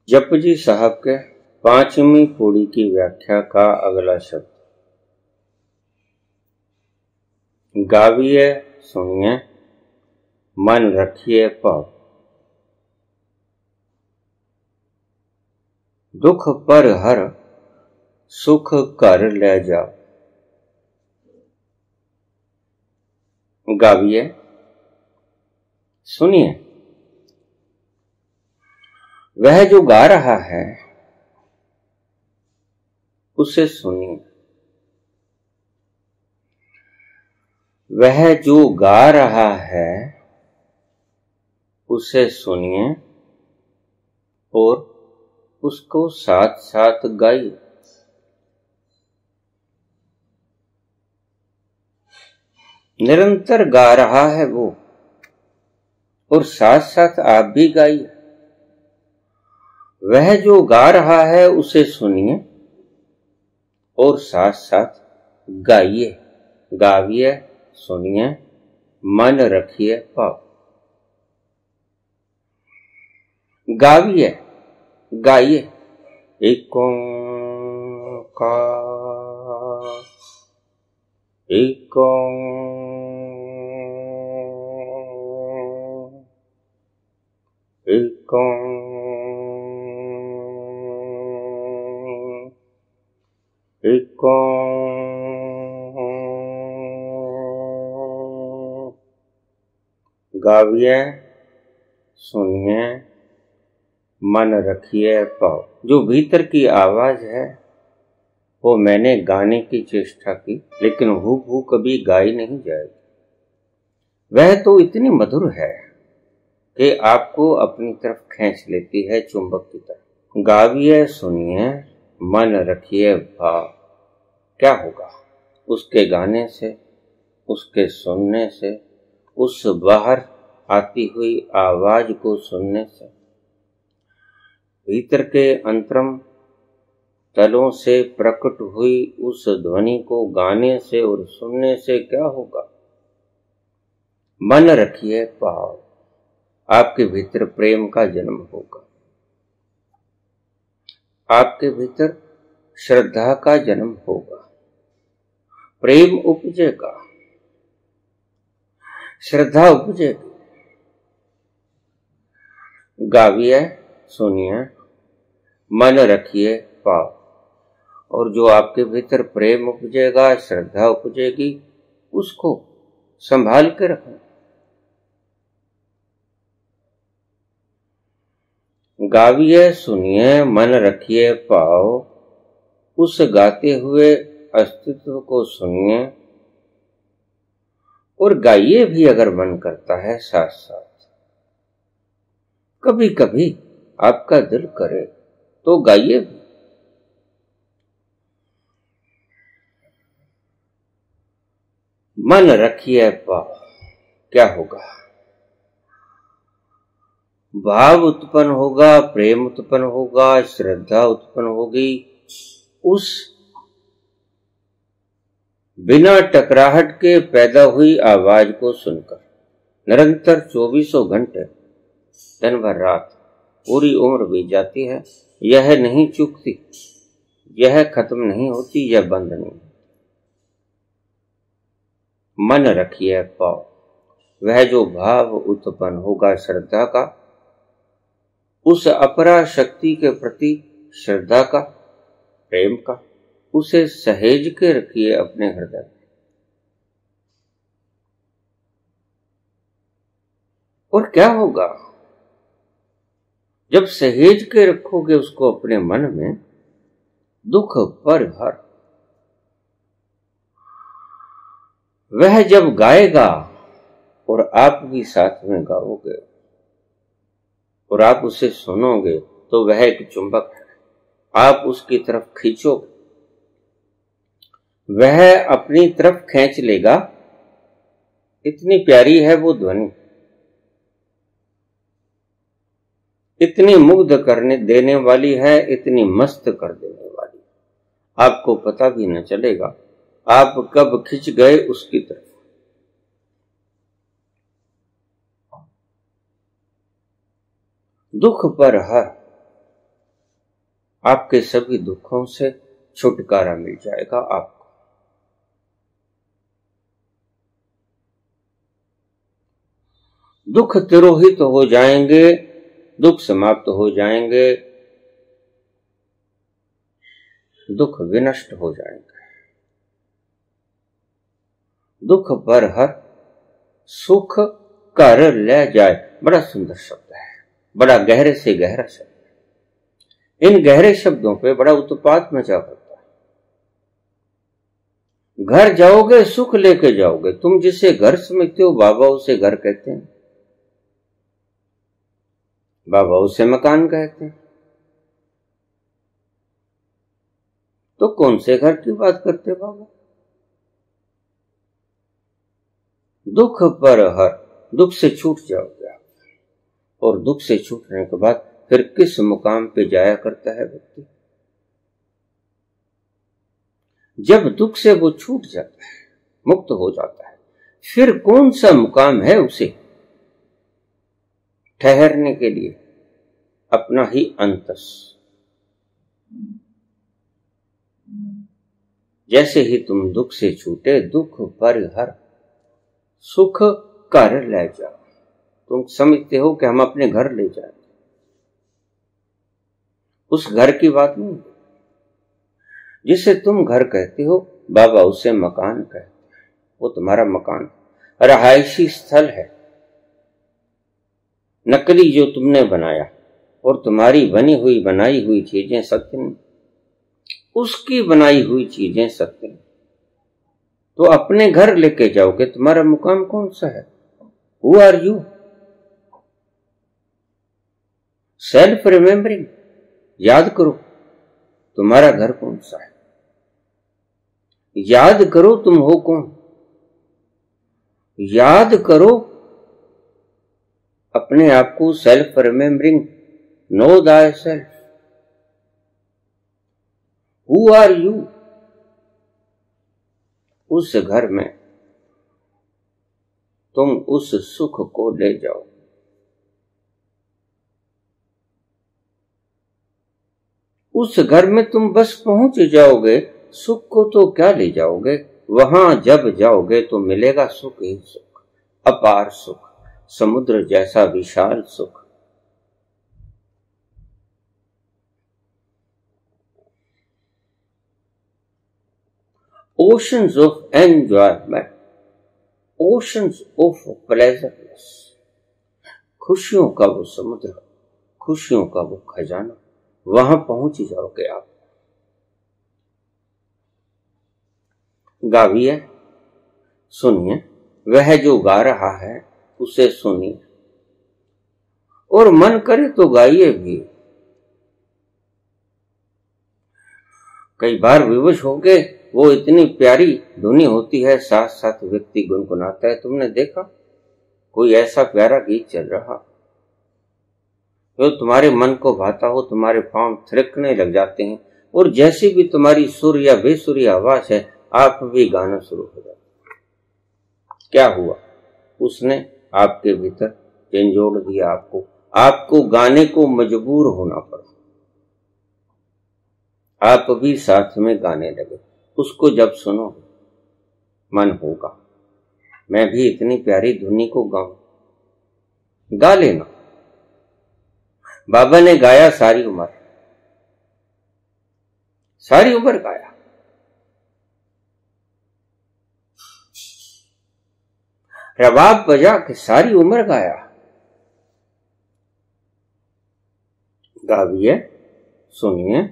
जपजी साहब के 5वीं पौड़ी की व्याख्या का अगला शब्द। गाविए सुनिए, मन रखिए पाओ। दुख पर हर सुख कर ले जाओ। गाविए सुनिए, वह जो गा रहा है उसे सुनिए। वह जो गा रहा है उसे सुनिए और उसको साथ साथ गाइए। निरंतर गा रहा है वो, और साथ साथ आप भी गाइए। वह जो गा रहा है उसे सुनिए और साथ साथ गाइए। गाविए सुनिए, मन रखिए पाओ। गाविए गाइए। एक ओंकार, एक एक एक गाविए सुनिए, मन रखिए पाओ। जो भीतर की आवाज है वो मैंने गाने की चेष्टा की, लेकिन हूबहू कभी गाई नहीं जाएगी। वह तो इतनी मधुर है कि आपको अपनी तरफ खींच लेती है चुंबक की तरह। गाविए सुनिए, मन रखिए भाव। क्या होगा उसके गाने से, उसके सुनने से, उस बाहर आती हुई आवाज को सुनने से? भीतर के अंतरम तलों से प्रकट हुई उस ध्वनि को गाने से और सुनने से क्या होगा? मन रखिए पाओ। आपके भीतर प्रेम का जन्म होगा, आपके भीतर श्रद्धा का जन्म होगा, प्रेम उपजेगा, श्रद्धा उपजेगी। गाविए सुनिए, मन रखिए पाओ। और जो आपके भीतर प्रेम उपजेगा, श्रद्धा उपजेगी, उसको संभाल के रखना। गाविए सुनिए, मन रखिए पाओ। उस गाते हुए अस्तित्व को सुनिए और गाइए भी अगर मन करता है साथ साथ। कभी कभी आपका दिल करे तो गाइए भी। मन रखिए पाओ। क्या होगा? भाव उत्पन्न होगा, प्रेम उत्पन्न होगा, श्रद्धा उत्पन्न होगी। उस बिना टकराहट के पैदा हुई आवाज को सुनकर निरंतर 24 घंटे, दिन भर रात, पूरी उम्र बीत जाती है। यह नहीं चूकती, यह खत्म नहीं होती, यह बंद नहीं। मन रखिए पाओ। वह जो भाव उत्पन्न होगा श्रद्धा का, उस अपरा शक्ति के प्रति श्रद्धा का, प्रेम का, उसे सहेज के रखिए अपने हृदय में। और क्या होगा जब सहेज के रखोगे उसको अपने मन में? दुख पर हर। वह जब गाएगा और आप भी साथ में गाओगे और आप उसे सुनोगे तो वह एक चुंबक है, आप उसकी तरफ खींचोगे, वह अपनी तरफ खींच लेगा। इतनी प्यारी है वो ध्वनि, इतनी मुग्ध करने देने वाली है, इतनी मस्त कर देने वाली। आपको पता भी न चलेगा आप कब खिंच गए उसकी तरफ। दुख पर हर, आपके सभी दुखों से छुटकारा मिल जाएगा आपको। दुख तिरोहित हो जाएंगे, दुख समाप्त हो जाएंगे, दुख विनष्ट हो जाएंगे। दुख पर हर, सुख कर ले जाए, बड़ा सुंदर शब्द है, बड़ा गहरे से गहरा शब्द। इन गहरे शब्दों पे बड़ा उत्पात मचा करता है। घर जाओगे सुख लेके जाओगे, तुम जिसे घर समझते हो बाबा उसे घर कहते हैं, बाबा उसे मकान कहते हैं। तो कौन से घर की बात करते बाबा? दुख पर हर, दुख से छूट जाओगे आप, और दुख से छूटने के बाद फिर किस मुकाम पे जाया करता है व्यक्ति? जब दुख से वो छूट जाता है, मुक्त हो जाता है, फिर कौन सा मुकाम है उसे ठहरने के लिए? अपना ही अंतस। जैसे ही तुम दुख से छूटे, दुख पर हर, सुख कर ले जाओ। तुम समझते हो कि हम अपने घर ले जाए, उस घर की बात नहीं। जिसे तुम घर कहते हो बाबा उसे मकान कहते हैं। वो तुम्हारा मकान रहायशी स्थल है, नकली जो तुमने बनाया, और तुम्हारी बनी हुई बनाई हुई चीजें सत्य नहीं, उसकी बनाई हुई चीजें सत्य नहीं। तो अपने घर लेके जाओगे, तुम्हारा मुकाम कौन सा है? Who are you? Self remembering, याद करो तुम्हारा घर कौन सा है, याद करो तुम हो कौन, याद करो अपने आप को। सेल्फ रिमेम्बरिंग, नो दाय सेल्फ, हु आर यू? उस घर में तुम उस सुख को ले जाओ। उस घर में तुम बस पहुंच जाओगे, सुख को तो क्या ले जाओगे? वहां जब जाओगे तो मिलेगा सुख ही सुख, अपार सुख, समुद्र जैसा विशाल सुख। Oceans of enjoyment, oceans of pleasureness, खुशियों का वो समुद्र, खुशियों का वो खजाना, वहां पहुंच जाओगे आप। गाविए, सुनिए, वह जो गा रहा है उसे सुनिए, और मन करे तो गाइए भी। कई बार विवश होके वो इतनी प्यारी धुनी होती है, साथ साथ व्यक्ति गुनगुनाता है। तुमने देखा कोई ऐसा प्यारा गीत चल रहा जो तुम्हारे मन को भाता हो, तुम्हारे पांव थिरकने लग जाते हैं, और जैसी भी तुम्हारी सुर या बेसुरी आवाज है, आप भी गाना शुरू हो जाते। क्या हुआ? उसने आपके भीतर झंझोड़ दिया आपको, आपको गाने को मजबूर होना पड़ा, आप भी साथ में गाने लगे। उसको जब सुनो मन होगा मैं भी इतनी प्यारी धुनी को गाऊं, गा लेना। बाबा ने गाया सारी उम्र, सारी उम्र गाया। रबाब बजा के सारी उम्र गाया। गाविए, सुनिए,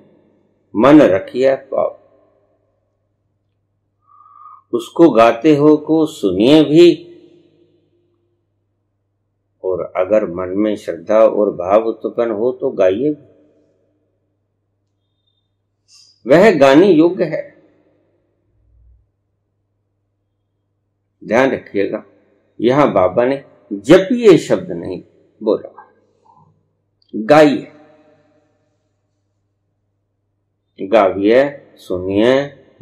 मन रखिए पाप। उसको गाते हो को सुनिए भी, और अगर मन में श्रद्धा और भाव उत्पन्न हो तो गाइए भी। वह गाने योग्य है। ध्यान रखिएगा, यहां बाबा ने जपिए शब्द नहीं बोला, गाइए। गाविए, सुनिए,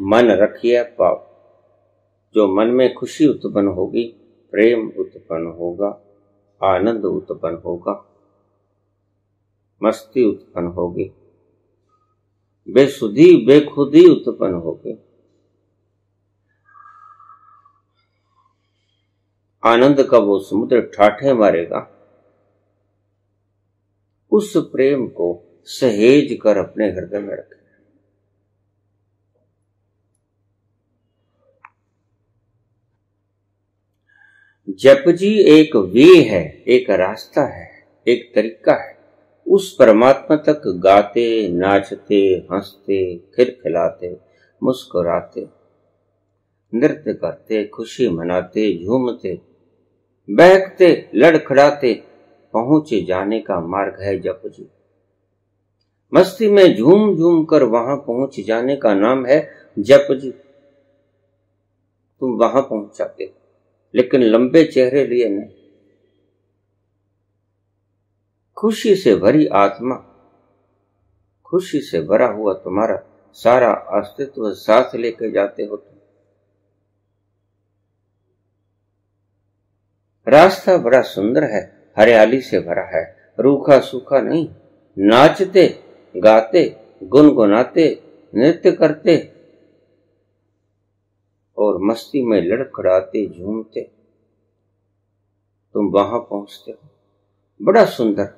मन रखिए पाप। जो मन में खुशी उत्पन्न होगी, प्रेम उत्पन्न होगा, आनंद उत्पन्न होगा, मस्ती उत्पन्न होगी, बेसुधी बेखुदी उत्पन्न होगी, आनंद का वो समुद्र ठाठे मारेगा। उस प्रेम को सहेज कर अपने हृदय में रखें। जप जी एक वे है, एक रास्ता है, एक तरीका है। उस परमात्मा तक गाते, नाचते, हंसते, खिलखिलाते, मुस्कुराते, नृत्य करते, खुशी मनाते, झूमते, बहकते, लड़खड़ाते पहुंच जाने का मार्ग है जप जी। मस्ती में झूम झूम कर वहां पहुंच जाने का नाम है जप जी। तुम वहां पहुंच जाते हो, लेकिन लंबे चेहरे लिए नहीं। खुशी से भरी आत्मा, खुशी से भरा हुआ तुम्हारा सारा अस्तित्व साथ लेके जाते हो तुम। रास्ता बड़ा सुंदर है, हरियाली से भरा है, रूखा सूखा नहीं। नाचते, गाते, गुनगुनाते, नृत्य करते और मस्ती में लड़खड़ाते, झूमते तुम वहां पहुंचते हो। बड़ा सुंदर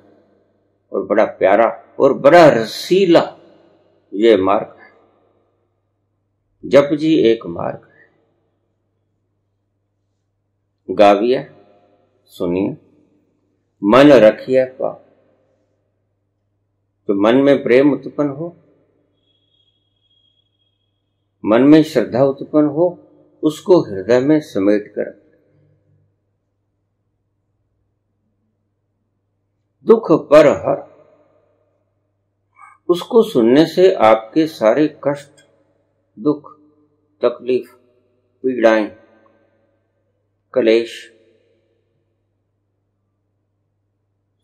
और बड़ा प्यारा और बड़ा रसीला ये मार्ग है। जप जी एक मार्ग है। गाविए, सुनिए, मन रखिए पाओ। तो मन में प्रेम उत्पन्न हो, मन में श्रद्धा उत्पन्न हो, उसको हृदय में समेट कर। दुख पर हर, उसको सुनने से आपके सारे कष्ट, दुख, तकलीफ, पीड़ाएं, कलेश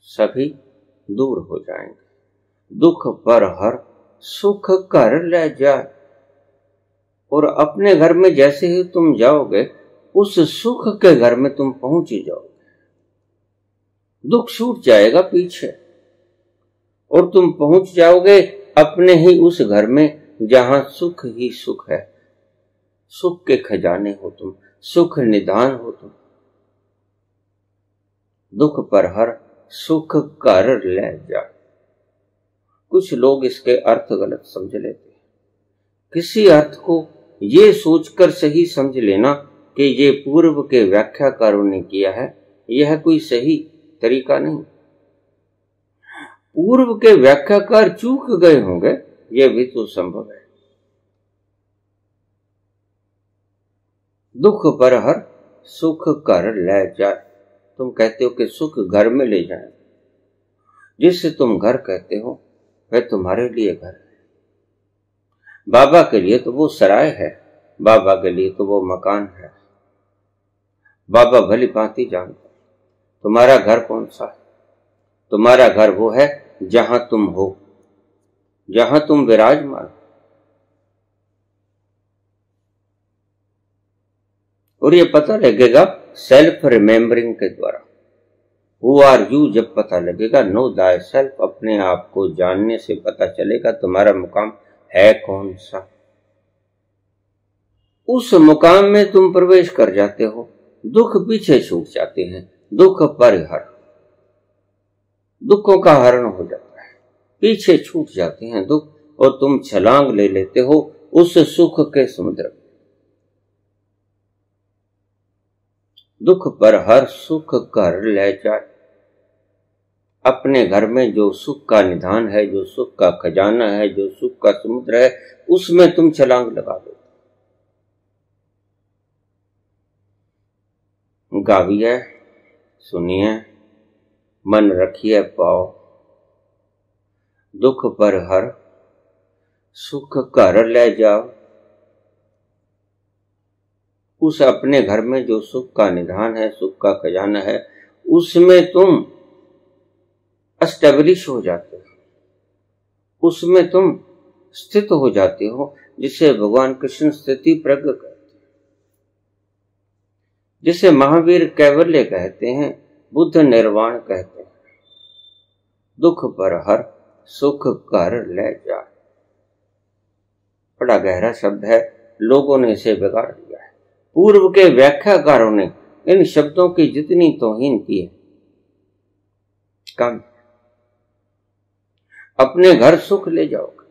सभी दूर हो जाएंगे। दुख पर हर, सुख कर ले जाए। और अपने घर में जैसे ही तुम जाओगे, उस सुख के घर में तुम पहुंच ही जाओगे। दुख छूट जाएगा पीछे और तुम पहुंच जाओगे अपने ही उस घर में जहां सुख ही सुख है। सुख के खजाने हो तुम, सुख निधान हो तुम। दुख पर हर, सुख कर ले जा। कुछ लोग इसके अर्थ गलत समझ लेते हैं। किसी अर्थ को ये सोचकर सही समझ लेना कि ये पूर्व के व्याख्याकारों ने किया है, यह कोई सही तरीका नहीं। पूर्व के व्याख्याकार चूक गए होंगे, यह भी तो संभव है। दुख पर हर, सुख कर ले जाए। तुम कहते हो कि सुख घर में ले जाए। जिससे तुम घर कहते हो वह तुम्हारे लिए घर है। बाबा के लिए तो वो सराय है, बाबा के लिए तो वो मकान है। बाबा भली भांति जानते तुम्हारा घर कौन सा है। तुम्हारा घर वो है जहां तुम हो, जहां तुम विराजमान। और ये पता लगेगा सेल्फ रिमेम्बरिंग के द्वारा। हु आर यू जब पता लगेगा, नो दाय सेल्फ, अपने आप को जानने से पता चलेगा तुम्हारा मुकाम है कौन सा। उस मुकाम में तुम प्रवेश कर जाते हो, दुख पीछे छूट जाते हैं। दुख परिहर, दुखों का हरण हो जाता है, पीछे छूट जाते हैं दुख, और तुम छलांग ले लेते हो उस सुख के समुद्र। दुख पर हर, सुख कर ले जाए। अपने घर में जो सुख का निधान है, जो सुख का खजाना है, जो सुख का समुद्र है, उसमें तुम छलांग लगा दो। गाविए, सुनिए, मन रखिए पाओ। दुख पर हर, सुख कर ले जाओ। उस अपने घर में जो सुख का निधान है, सुख का खजाना है, उसमें तुम एस्टेब्लिश हो जाते हो, उसमें तुम स्थित हो जाते हो, जिसे भगवान कृष्ण स्थिति प्रज्ञ कहते हैं, जिसे महावीर कैवल्य कहते हैं, बुद्ध निर्वाण कहते हैं। दुख पर हर सुख कर ले जा। बड़ा गहरा शब्द है, लोगों ने इसे बिगाड़ दिया है। पूर्व के व्याख्याकारों ने इन शब्दों की जितनी तौहीन की है कम। अपने घर सुख ले जाओगे,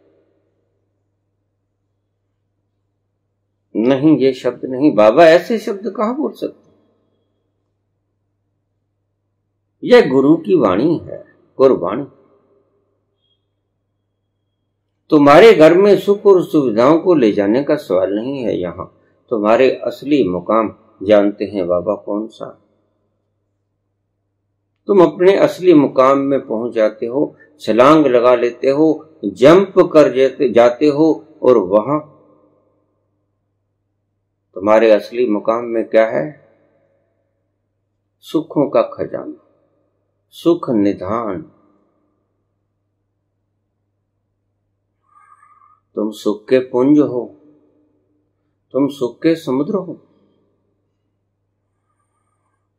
नहीं ये शब्द नहीं। बाबा ऐसे शब्द कहां बोल सकते? यह गुरु की वाणी है, गुरबाणी। तुम्हारे घर में सुख और सुविधाओं को ले जाने का सवाल नहीं है। यहां तुम्हारे असली मुकाम जानते हैं बाबा कौन सा? तुम अपने असली मुकाम में पहुंच जाते हो, छलांग लगा लेते हो, जंप कर जाते हो, और वहां तुम्हारे असली मुकाम में क्या है? सुखों का खजाना, सुख निधान। तुम सुख के पुंज हो, तुम सुख के समुद्र हो,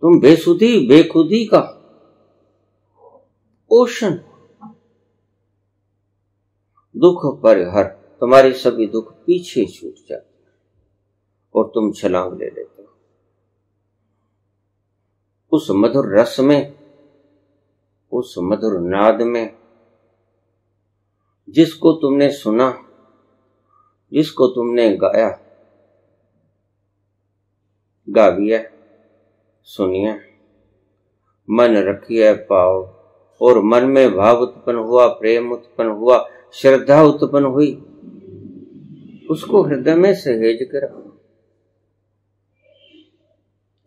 तुम बेखुदी का ओशन। दुख पर हर, तुम्हारे सभी दुख पीछे छूट जाते और तुम छलांग ले लेते हो उस मधुर रस में, उस मधुर नाद में, जिसको तुमने सुना, जिसको तुमने गाया। गाविए, सुनिए, मन रखिए पाओ। और मन में भाव उत्पन्न हुआ, प्रेम उत्पन्न हुआ, श्रद्धा उत्पन्न हुई, उसको हृदय में सहेज कर रखो।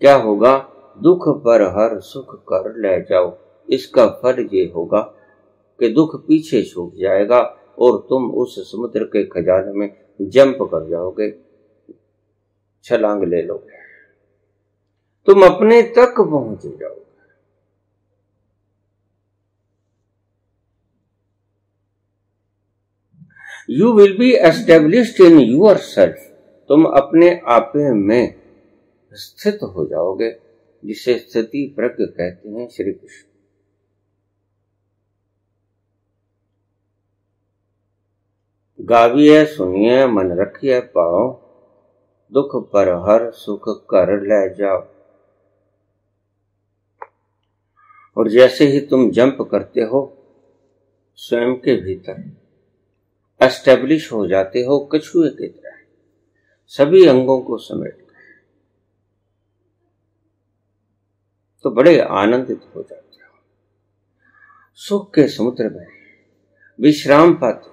क्या होगा? दुख पर हर सुख कर ले जाओ। इसका फल ये होगा कि दुख पीछे छूट जाएगा और तुम उस समुद्र के खजाने में जंप कर जाओगे, छलांग ले लोगे, तुम अपने तक पहुंच जाओगे। You will be established in yourself. तुम अपने आप में स्थित हो जाओगे, जिसे स्थिति प्रज्ञ कहते हैं श्री कृष्ण। गाविए, सुनिए, मन रखिए पाओ। दुख पर हर सुख कर ले जाओ। और जैसे ही तुम जंप करते हो, स्वयं के भीतर एस्टेब्लिश हो जाते हो, कछुए की तरह सभी अंगों को समेट कर, तो बड़े आनंदित हो जाते हो। सुख के समुद्र में विश्राम पाते हो,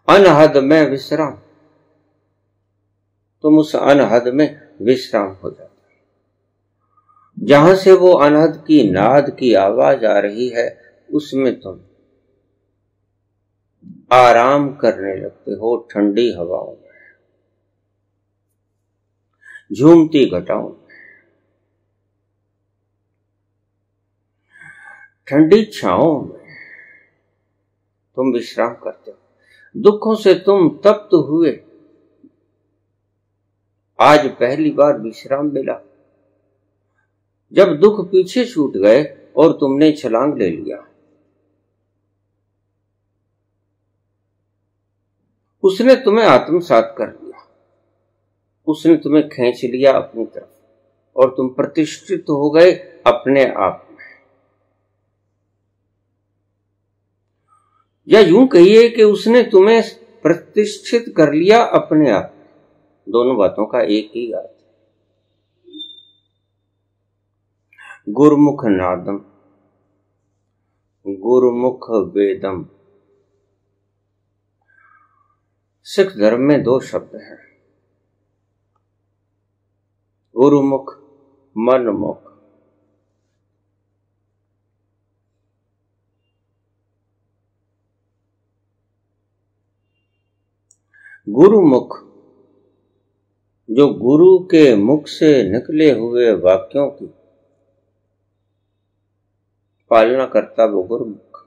अनहद में विश्राम। तुम उस अनहद में विश्राम हो जाते हो। जहां से वो अनहद की नाद की आवाज आ रही है, उसमें तुम आराम करने लगते हो। ठंडी हवाओं में, झूमती घटाओं में, ठंडी छाओं में तुम विश्राम करते हो। दुखों से तुम तप्त हुए, आज पहली बार विश्राम मिला। जब दुख पीछे छूट गए और तुमने छलांग ले लिया, उसने तुम्हें आत्मसात कर लिया, उसने तुम्हें खींच लिया अपनी तरफ और तुम प्रतिष्ठित हो गए अपने आप में। या यूं कहिए कि उसने तुम्हें प्रतिष्ठित कर लिया अपने आप में। दोनों बातों का एक ही अर्थ है। गुरुमुख नादम, गुरुमुख वेदम। सिख धर्म में दो शब्द हैं, गुरुमुख, मनमुख। गुरुमुख, जो गुरु के मुख से निकले हुए वाक्यों की पालना करता वो गुरुमुख,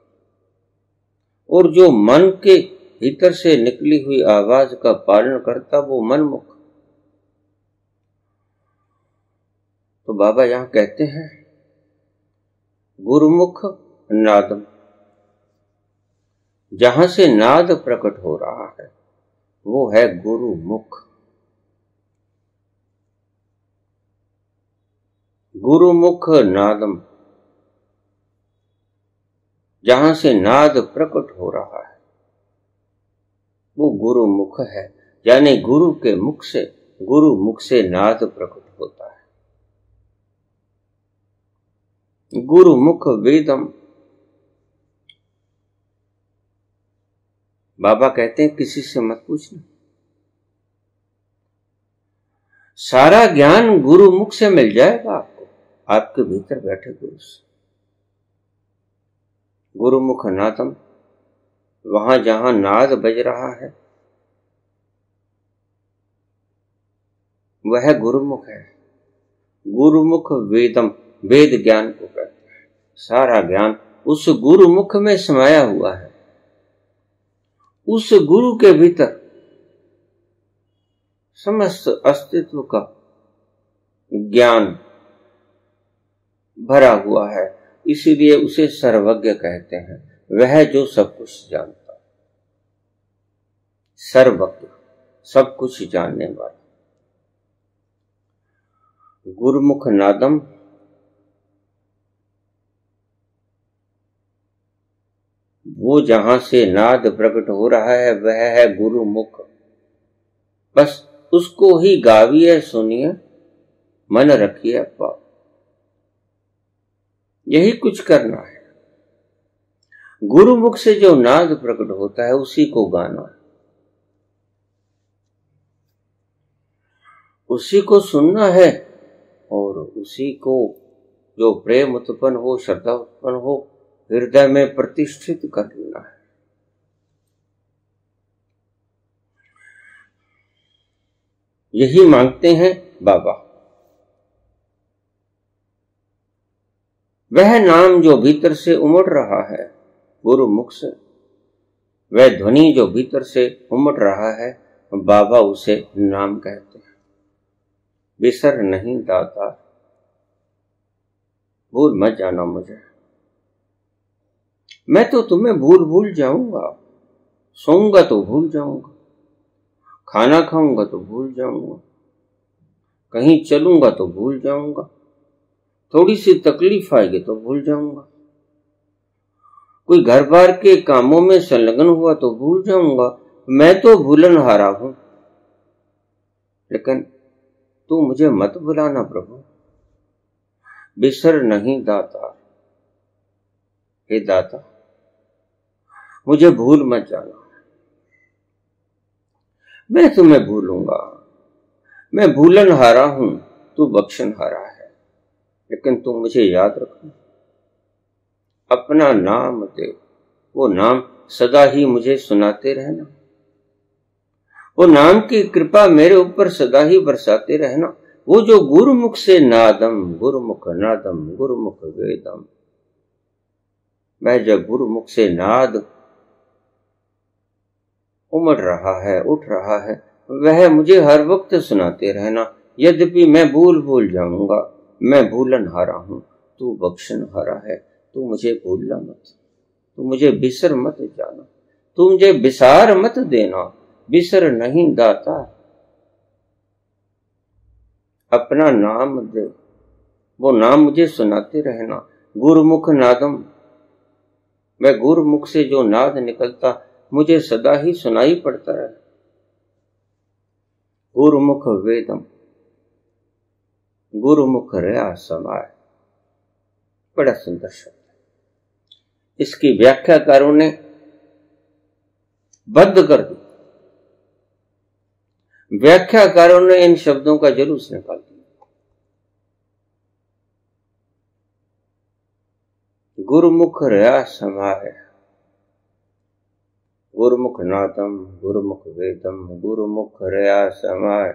और जो मन के भीतर से निकली हुई आवाज का पालन करता वो मनमुख। तो बाबा यहां कहते हैं गुरुमुख नादम, जहां से नाद प्रकट हो रहा है वो है गुरुमुख। गुरुमुख नादम, जहां से नाद प्रकट हो रहा है वो गुरुमुख है। यानी गुरु के मुख से, गुरु मुख से नाद प्रकट होता है। गुरुमुख वेदम, बाबा कहते हैं किसी से मत पूछना, सारा ज्ञान गुरुमुख से मिल जाएगा आपको, आपके भीतर बैठे गुरु से। गुरुमुख नादम, वहां जहां नाद बज रहा है वह गुरुमुख है। गुरुमुख वेदम, वेद ज्ञान को कहते हैं। सारा ज्ञान उस गुरुमुख में समाया हुआ है। उस गुरु के भीतर समस्त अस्तित्व का ज्ञान भरा हुआ है, इसीलिए उसे सर्वज्ञ कहते हैं। वह जो सब कुछ जानता है, सर्वज्ञ, सब कुछ जानने वाला। गुरुमुख नादम, वो जहां से नाद प्रकट हो रहा है वह है गुरुमुख। बस उसको ही गाविए, सुनिए, मन रखिए पाओ, यही कुछ करना है। गुरुमुख से जो नाद प्रकट होता है उसी को गाना है, उसी को सुनना है और उसी को जो प्रेम उत्पन्न हो, श्रद्धा उत्पन्न हो, हृदय में प्रतिष्ठित कर लेना है। यही मांगते हैं बाबा। वह नाम जो भीतर से उमड़ रहा है गुरुमुख से, वह ध्वनि जो भीतर से उमड़ रहा है, बाबा उसे नाम कहते हैं। बिसर नहीं दाता, भूल मत जाना मुझे, मैं तो तुम्हें भूल जाऊंगा। सोऊंगा तो भूल जाऊंगा, खाना खाऊंगा तो भूल जाऊंगा, कहीं चलूंगा तो भूल जाऊंगा, थोड़ी सी तकलीफ आएगी तो भूल जाऊंगा, कोई घर बार के कामों में संलग्न हुआ तो भूल जाऊंगा। मैं तो भूलनहारा हूं, लेकिन तू मुझे मत भुलाना प्रभु। बिसर नहीं दाता, हे दाता मुझे भूल मत जाना। मैं तुम्हें भूलूंगा, मैं भूलनहारा हूं, तू बख्शनहारा है, लेकिन तू मुझे याद रखना। अपना नाम दे, वो नाम सदा ही मुझे सुनाते रहना, वो नाम की कृपा मेरे ऊपर सदा ही बरसाते रहना। वो जो गुरुमुख से नादम, गुरुमुख नादम, गुरुमुख वेदम, मैं जब गुरुमुख से नाद उमड़ रहा है, उठ रहा है, वह मुझे हर वक्त सुनाते रहना। यद्यपि मैं भूल जाऊंगा, मैं भूलनहारा हूं, तू बख्शनहारा है, तू मुझे भूलना मत, तू मुझे बिसर मत जाना, तू मुझे बिसार मत देना। बिसर नहीं दाता, अपना नाम दे, वो नाम मुझे सुनाते रहना। गुरुमुख नादम, मैं गुरुमुख से जो नाद निकलता मुझे सदा ही सुनाई पड़ता है। गुरुमुख वेदम, गुरुमुख रया समाय, बड़ा सुंदर शब्द है। इसकी व्याख्याकारों ने बद्ध कर दी, व्याख्याकारों ने इन शब्दों का जुलूस निकाल दिया। गुरुमुख रया समाय, गुरुमुख नादम, गुरुमुख वेदम, गुरुमुख रया समाय।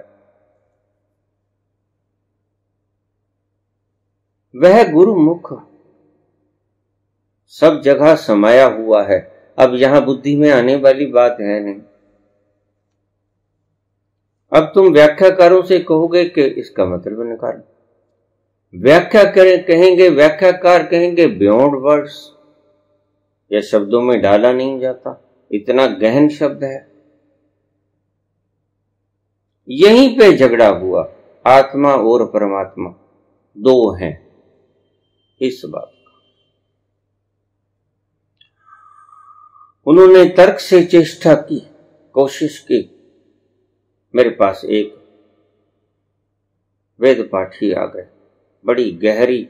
वह गुरुमुख सब जगह समाया हुआ है। अब यहां बुद्धि में आने वाली बात है नहीं। अब तुम व्याख्याकारों से कहोगे कि इसका मतलब निकाल, कहेंगे, व्याख्याकार कहेंगे बियॉन्ड वर्ड्स, यह शब्दों में डाला नहीं जाता, इतना गहन शब्द है। यहीं पे झगड़ा हुआ, आत्मा और परमात्मा दो हैं, इस बात का। उन्होंने तर्क से चेष्टा की, कोशिश की। मेरे पास एक वेद पाठी आ गए, बड़ी गहरी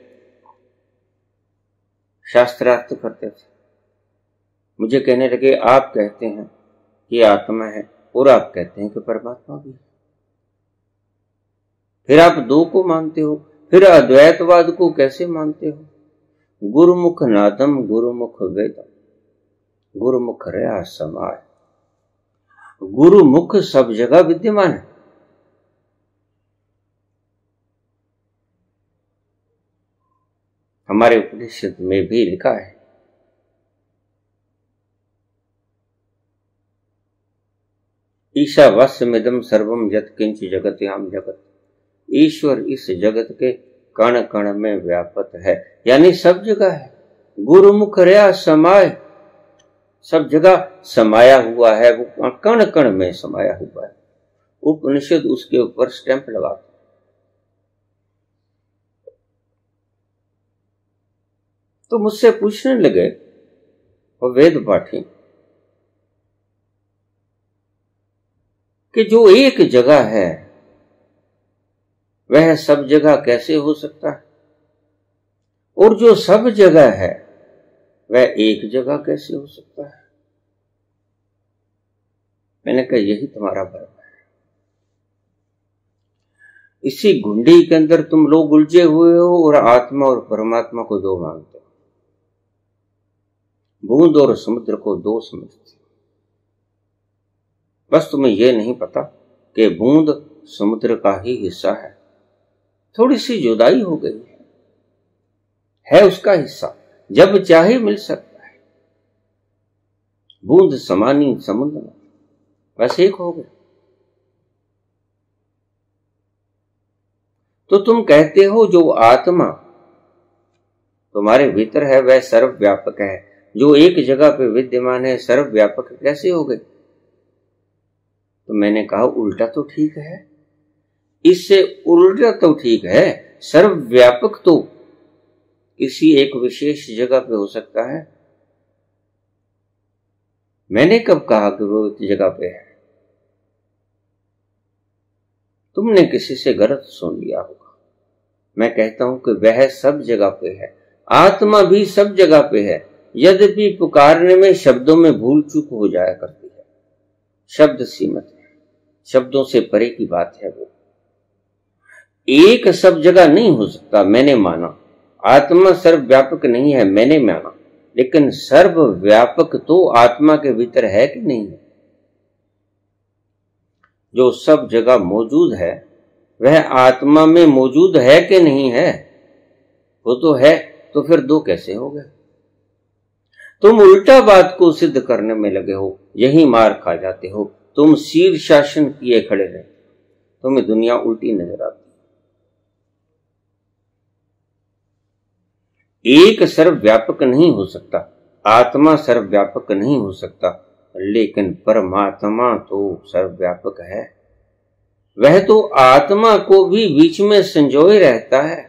शास्त्रार्थ करते थे। मुझे कहने लगे, आप कहते हैं कि आत्मा है और आप कहते हैं कि परमात्मा भी है, फिर आप दो को मानते हो, फिर अद्वैतवाद को कैसे मानते हो? गुरुमुख नादम गुरुमुख वेदम, गुरुमुख रया समाय। गुरुमुख सब जगह विद्यमान है। हमारे उपनिषद में भी लिखा है, ईशावास्यमिदं सर्वम यत् किंच जगत्याम जगत। ईश्वर इस जगत के कण कण में व्यापक है, यानी सब जगह है। गुरुमुख रया समाय, सब जगह समाया हुआ है, वो कण कण में समाया हुआ है। उपनिषद उसके ऊपर स्टैंप लगाते। तो मुझसे पूछने लगे वो वेद पाठी कि जो एक जगह है वह सब जगह कैसे हो सकता है, और जो सब जगह है वह एक जगह कैसे हो सकता है? मैंने कहा, यही तुम्हारा भ्रम है। इसी घुंडी के अंदर तुम लोग उलझे हुए हो और आत्मा और परमात्मा को दो मानते हो, बूंद और समुद्र को दो समझते हो। बस तुम्हें यह नहीं पता कि बूंद समुद्र का ही हिस्सा है। थोड़ी सी जुदाई हो गई है उसका हिस्सा, जब चाहे मिल सकता है। बूंद समानी समुद्र में, बस एक हो गया। तो तुम कहते हो जो आत्मा तुम्हारे भीतर है वह सर्वव्यापक है, जो एक जगह पे विद्यमान है सर्वव्यापक कैसे हो गए? तो मैंने कहा, उल्टा तो ठीक है, इससे उल्टा तो ठीक है। सर्वव्यापक तो किसी एक विशेष जगह पे हो सकता है। मैंने कब कहा कि वो एक जगह पे है? तुमने किसी से गलत सुन लिया होगा। मैं कहता हूं कि वह सब जगह पे है, आत्मा भी सब जगह पे है। यद्यपि पुकारने में शब्दों में भूल चूक हो जाया करती है। शब्द सीमित है, शब्दों से परे की बात है। वो एक सब जगह नहीं हो सकता, मैंने माना। आत्मा सर्वव्यापक नहीं है, मैंने माना। लेकिन सर्वव्यापक तो आत्मा के भीतर है कि नहीं है? जो सब जगह मौजूद है वह आत्मा में मौजूद है कि नहीं है? वो तो है, तो फिर दो कैसे हो गए? तुम उल्टा बात को सिद्ध करने में लगे हो, यही मार खा जाते हो। तुम शीर शासन किए खड़े रहते, तुम्हें दुनिया उल्टी नजर आती। एक सर्वव्यापक नहीं हो सकता, आत्मा सर्वव्यापक नहीं हो सकता, लेकिन परमात्मा तो सर्वव्यापक है। वह तो आत्मा को भी बीच में संजोए रहता है।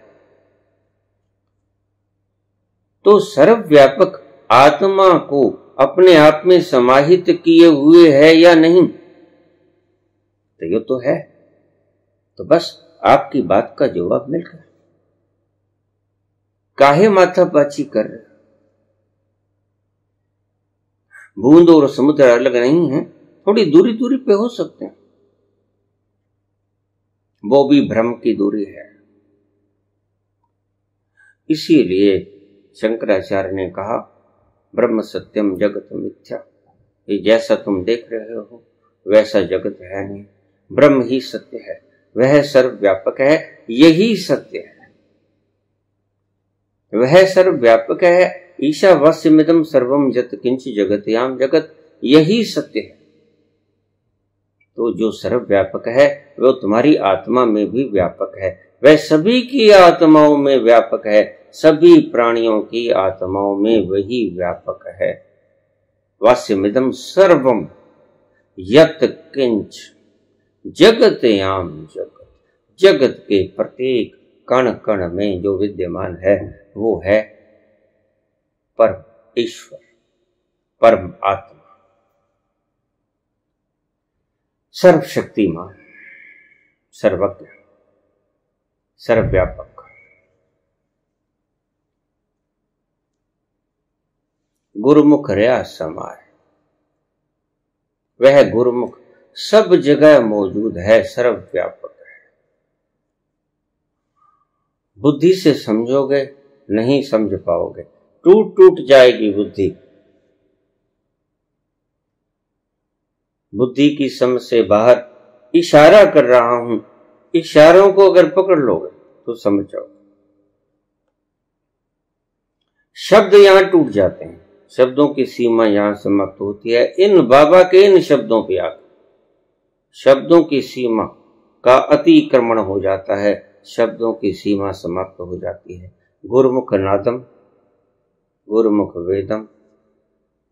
तो सर्वव्यापक आत्मा को अपने आप में समाहित किए हुए है या नहीं? तो ये तो है। तो बस आपकी बात का जवाब मिल गया। काहे माथापाची कर रहे? बूंद और समुद्र अलग नहीं है, थोड़ी दूरी दूरी पे हो सकते हैं, वो भी भ्रम की दूरी है। इसीलिए शंकराचार्य ने कहा, ब्रह्म सत्यम जगत मिथ्या। ये जैसा तुम देख रहे हो वैसा जगत है नहीं, ब्रह्म ही सत्य है, वह सर्वव्यापक है, यही सत्य है, वह सर्वव्यापक है। ईशावास्यमिदं सर्वम यत् किंच जगत्याम जगत, यही सत्य है। तो जो सर्वव्यापक है वह तुम्हारी आत्मा में भी व्यापक है, वह सभी की आत्माओं में व्यापक है, सभी प्राणियों की आत्माओं में वही व्यापक है। वास्यमिदं सर्वम यत किंच जगतयाम जगत। जगत के प्रत्येक कण कण में जो विद्यमान है वो है परम ईश्वर, परम आत्मा, सर्वशक्तिमान, सर्वज्ञ, सर्वव्यापक। गुरुमुख रया समाय, वह गुरुमुख सब जगह मौजूद है, सर्वव्यापक है। बुद्धि से समझोगे नहीं समझ पाओगे, टूट टूट जाएगी बुद्धि। बुद्धि की समझ से बाहर इशारा कर रहा हूं, इशारों को अगर पकड़ लोगे तो समझ जाओ। शब्द यहां टूट जाते हैं, शब्दों की सीमा यहां समाप्त होती है। इन बाबा के इन शब्दों पे आकर शब्दों की सीमा का अतिक्रमण हो जाता है, शब्दों की सीमा समाप्त हो जाती है। गुरुमुख नादम, गुरुमुख वेदम,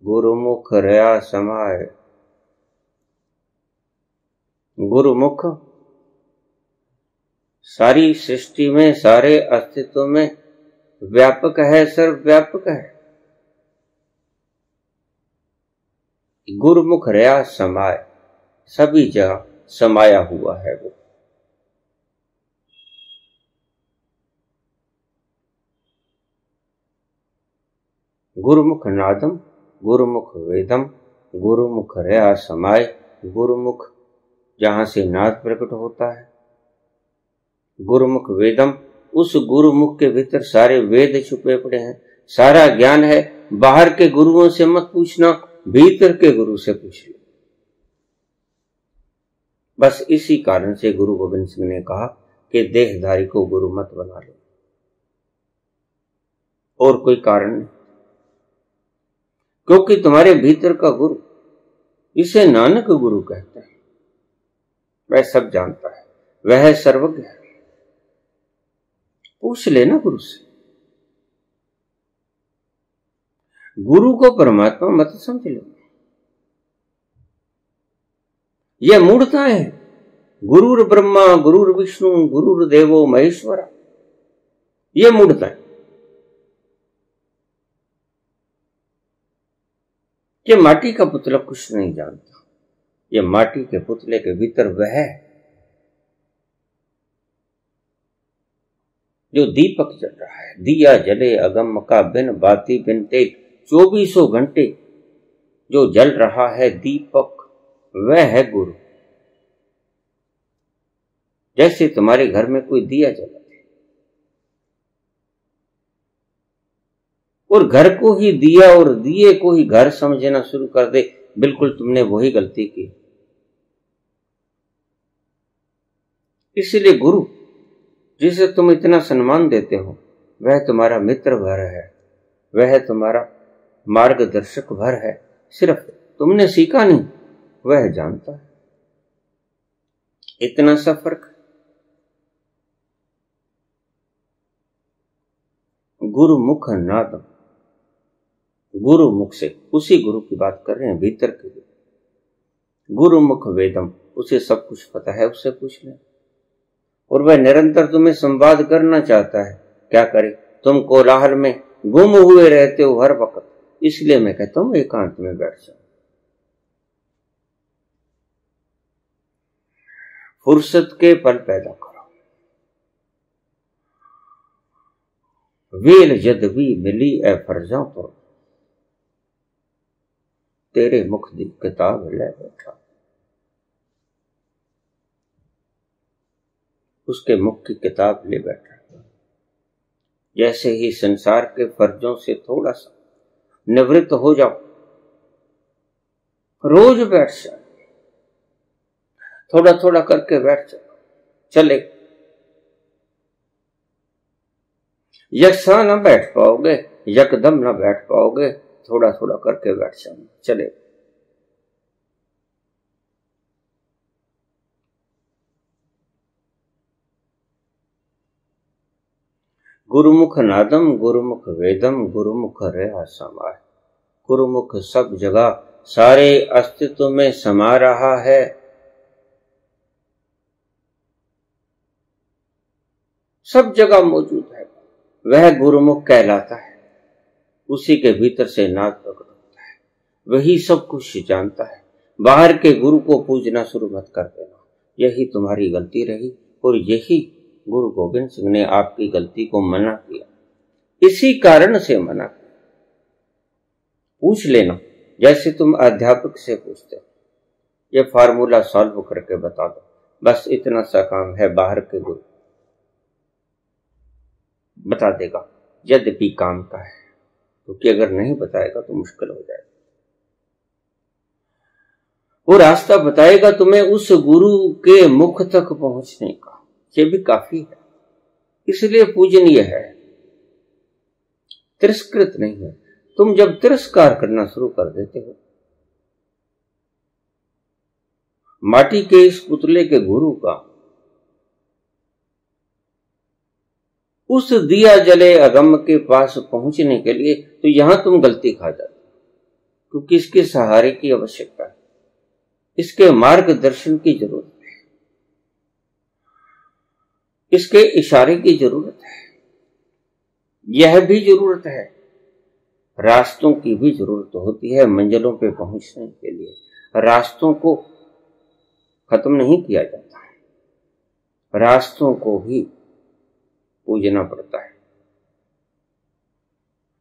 गुरुमुख रया समाय। गुरुमुख सारी सृष्टि में, सारे अस्तित्व में व्यापक है, सर्वव्यापक है। गुरुमुख रया समाय, सभी जगह समाया हुआ है वो। गुरुमुख नादम, गुरुमुख वेदम, गुरुमुख रया समाय। गुरुमुख जहां से नाद प्रकट होता है, गुरुमुख वेदम, उस गुरुमुख के भीतर सारे वेद छुपे पड़े हैं, सारा ज्ञान है। बाहर के गुरुओं से मत पूछना, भीतर के गुरु से पूछ लो। बस इसी कारण से गुरु गोविंद सिंह ने कहा कि देहधारी को गुरु मत बना लो, और कोई कारण नहीं। क्योंकि तुम्हारे भीतर का गुरु, इसे नानक गुरु कहते हैं, वह सब जानता है, वह सर्वज्ञ है। पूछ लेना गुरु से। गुरु को परमात्मा मत समझ लो, यह मूढ़ता है। गुरुर ब्रह्मा गुरुर विष्णु गुरुर देवो महेश्वरा, यह मूढ़ता है। ये माटी का पुतला कुछ नहीं जानता, ये माटी के पुतले के भीतर वह है जो दीपक जल रहा है। दिया जले अगम का बिन बाती बिन तेज, 2400 घंटे जो जल रहा है दीपक, वह है गुरु। जैसे तुम्हारे घर में कोई दिया जला है और घर को ही दिया और दिए को ही घर समझना शुरू कर दे, बिल्कुल तुमने वही गलती की। इसलिए गुरु जिसे तुम इतना सम्मान देते हो, वह तुम्हारा मित्र भर है, वह तुम्हारा मार्गदर्शक भर है। सिर्फ तुमने सीखा नहीं, वह जानता है। इतना सा फर्क। गुरुमुख नादम, गुरुमुख से, उसी गुरु की बात कर रहे हैं, भीतर के गुरु। गुरुमुख वेदम, उसे सब कुछ पता है, उससे पूछ ले। और वह निरंतर तुम्हें संवाद करना चाहता है। क्या करे, तुम कोलाहल में गुम हुए रहते हो हर वक्त, इसलिए मैं कहता हूं एकांत में बैठ जाओ। फुर्सत के पल पैदा करो। वेल जद भी मिली ए फर्जा तो तेरे मुख दी किताब ले बैठा। उसके मुख की किताब ले बैठा। जैसे ही संसार के फर्जों से थोड़ा सा निवृत्त हो जाओ, रोज बैठ जाओ, थोड़ा थोड़ा करके बैठ जाओ, चले। यकसा न बैठ पाओगे, यकदम न बैठ पाओगे, थोड़ा थोड़ा करके बैठ जाओ, चले। गुरुमुख नादम, गुरुमुख वेदम, गुरुमुख रया समाय। गुरुमुख सब जगह सारे अस्तित्व में समा रहा है, सब जगह मौजूद है, वह गुरुमुख कहलाता है। उसी के भीतर से नाद प्रकट होता है, वही सब कुछ जानता है। बाहर के गुरु को पूजना शुरू मत कर देना, यही तुम्हारी गलती रही और यही गुरु गोविंद सिंह ने आपकी गलती को मना किया, इसी कारण से मना किया। पूछ लेना जैसे तुम अध्यापक से पूछते हो, ये फार्मूला सॉल्व करके बता दो, बस इतना सा काम है। बाहर के गुरु बता देगा, यद्यपि काम का है, क्योंकि अगर नहीं बताएगा तो मुश्किल हो जाएगा। वो रास्ता बताएगा तुम्हें उस गुरु के मुख तक पहुंचने का, ये भी काफी है, इसलिए पूजनीय है, तिरस्कृत नहीं है। तुम जब तिरस्कार करना शुरू कर देते हो, माटी के इस पुतले के गुरु का उस दिया जले अगम के पास पहुंचने के लिए, तो यहां तुम गलती खा जाते हो, क्योंकि इसके सहारे की आवश्यकता है, इसके मार्गदर्शन की जरूरत है, इसके इशारे की जरूरत है, यह भी जरूरत है, रास्तों की भी जरूरत होती है मंजिलों पे पहुंचने के लिए। रास्तों को खत्म नहीं किया जाता, रास्तों को भी पूजना पड़ता है।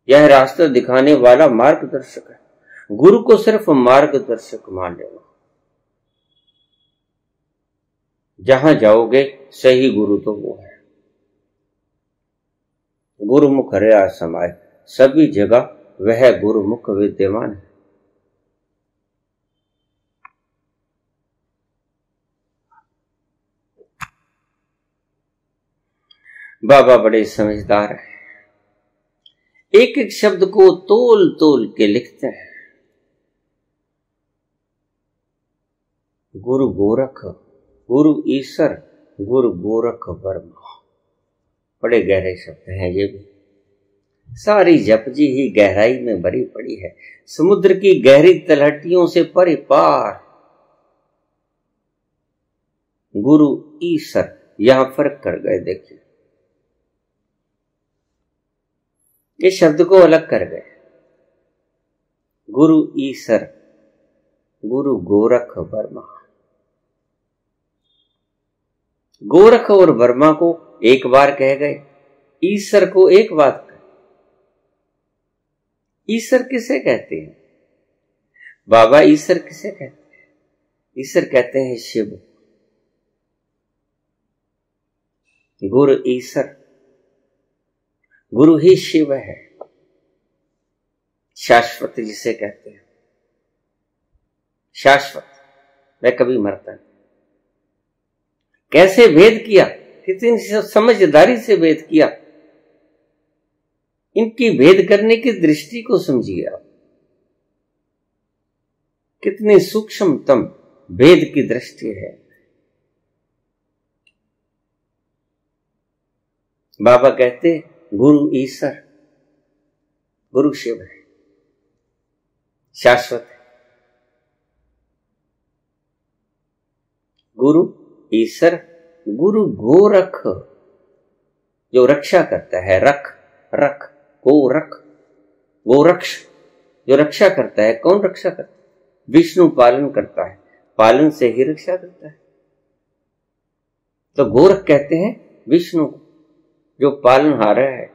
यह रास्ता दिखाने वाला मार्गदर्शक है, गुरु को सिर्फ मार्गदर्शक मान लेना। जहां जाओगे सही गुरु तो वो है। गुरुमुख हरिया समाय, सभी जगह वह गुरुमुख विद्यमान है। बाबा बड़े समझदार हैं, एक एक शब्द को तोल तोल के लिखते हैं। गुरु गोरख, गुरु ईश्वर, गुरु गोरख वर्मा, बड़े गहरे शब्द हैं ये भी। सारी जपजी ही गहराई में भरी पड़ी है, समुद्र की गहरी तलहटियों से परे पार। गुरु ईश्वर, यहां फर्क कर गए, देखिए इस शब्द को अलग कर गए। गुरु ईश्वर, गुरु गोरख वर्मा। गोरख और वर्मा को एक बार कह गए, ईश्वर को एक बात कहे। ईश्वर किसे कहते हैं बाबा? ईश्वर किसे कहते हैं? ईश्वर कहते हैं शिव। गुरु ईश्वर, गुरु ही शिव है, शाश्वत जिसे कहते हैं, शाश्वत, वह कभी मरता नहीं। कैसे भेद किया, कितनी समझदारी से भेद किया। इनकी भेद करने की दृष्टि को समझिए आप, कितनी सूक्ष्मतम भेद की दृष्टि है। बाबा कहते गुरु ईश्वर, गुरु शिव है, शाश्वत है। गुरु ईश्वर, गुरु गोरख, जो रक्षा करता है, रख रख गोरख, गोरक्ष, जो रक्षा करता है। कौन रक्षा करता है? विष्णु पालन करता है, पालन से ही रक्षा करता है। तो गोरख कहते हैं विष्णु को, जो पालनहार है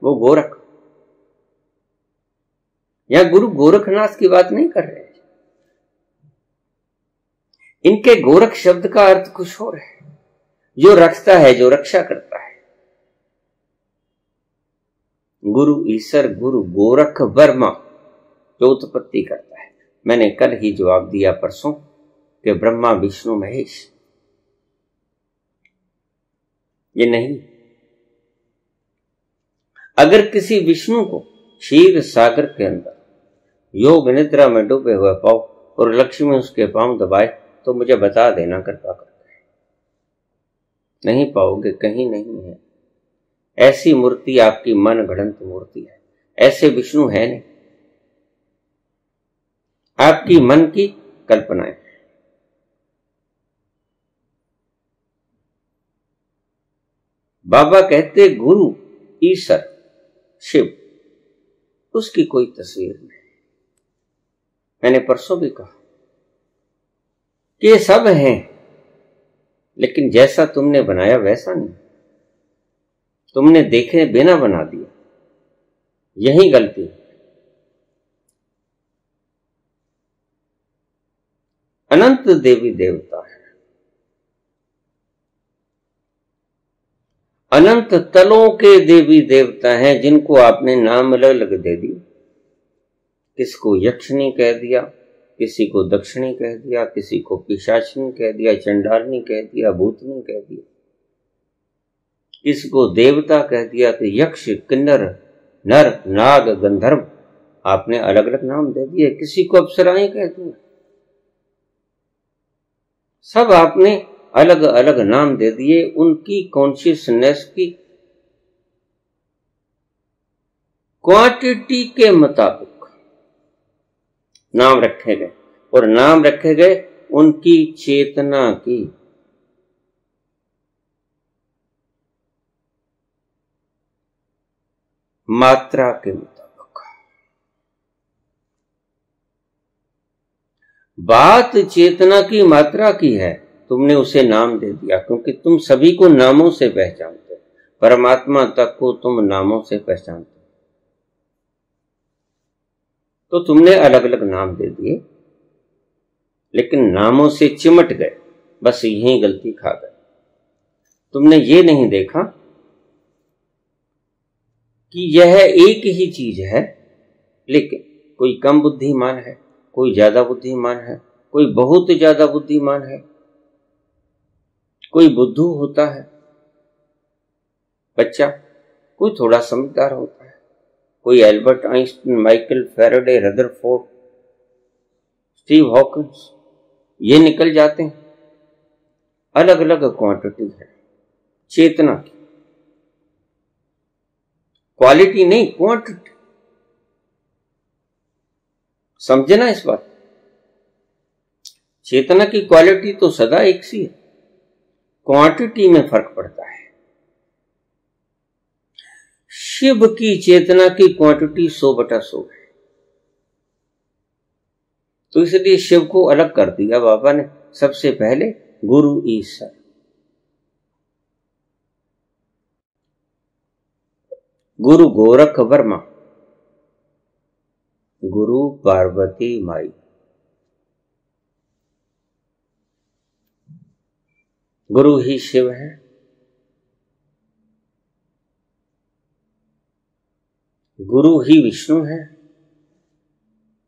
वो गोरख। यहां गुरु गोरखनाथ की बात नहीं कर रहे हैं, इनके गोरख शब्द का अर्थ कुछ और है, जो रखता है, जो रक्षा करता है। गुरु ईश्वर, गुरु गोरख वर्मा, जो उत्पत्ति करता है। मैंने कल ही जवाब दिया परसों कि ब्रह्मा विष्णु महेश, ये नहीं। अगर किसी विष्णु को क्षीर सागर के अंदर योग निद्रा में डूबे हुए पाओ और लक्ष्मी उसके पांव दबाए, तो मुझे बता देना कृपा करके। नहीं पाओगे, कहीं नहीं है। ऐसी मूर्ति आपकी मन गढ़ंत मूर्ति है, ऐसे विष्णु है नहीं। आपकी मन की कल्पनाएं। बाबा कहते गुरु ईश्वर शिव, उसकी कोई तस्वीर नहीं। मैंने परसों भी कहा कि ये सब हैं, लेकिन जैसा तुमने बनाया वैसा नहीं। तुमने देखे बिना बना दिया, यही गलती है। अनंत देवी देवता है, अनंत तलों के देवी देवता हैं, जिनको आपने नाम अलग अलग दे दिए। किसको यक्षिणी कह दिया, किसी को दक्षिणी कह दिया, किसी को पिशाचिनी कह दिया, चंडालनी कह दिया, भूतनी कह दिया, किसको देवता कह दिया, तो यक्ष किन्नर नर नाग गंधर्व आपने अलग अलग नाम दे दिए। किसी को अप्सराएं कह दिया, सब आपने अलग अलग नाम दे दिए। उनकी कॉन्शियसनेस की क्वांटिटी के मुताबिक नाम रखे गए, और नाम रखे गए उनकी चेतना की मात्रा के मुताबिक। बात चेतना की मात्रा की है, तुमने उसे नाम दे दिया, क्योंकि तुम सभी को नामों से पहचानते हो। परमात्मा तक को तुम नामों से पहचानते हो, तो तुमने अलग अलग नाम दे दिए, लेकिन नामों से चिमट गए, बस यही गलती खा गए। तुमने ये नहीं देखा कि यह एक ही चीज है, लेकिन कोई कम बुद्धिमान है, कोई ज्यादा बुद्धिमान है, कोई बहुत ज्यादा बुद्धिमान है, कोई बुद्धू होता है बच्चा, कोई थोड़ा समझदार होता है, कोई Albert Einstein, Michael Faraday, Rutherford, Steve Hawkins, ये निकल जाते हैं। अलग अलग क्वांटिटी है चेतना की, क्वालिटी नहीं क्वांटिटी। समझना इस बात, चेतना की क्वालिटी तो सदा एक सी है, क्वांटिटी में फर्क पड़ता है। शिव की चेतना की क्वांटिटी 100/100 है, तो इसलिए शिव को अलग कर दिया बाबा ने। सबसे पहले गुरु ईश्वर, गुरु गोरख वर्मा, गुरु पार्वती माई, गुरु ही शिव है, गुरु ही विष्णु है,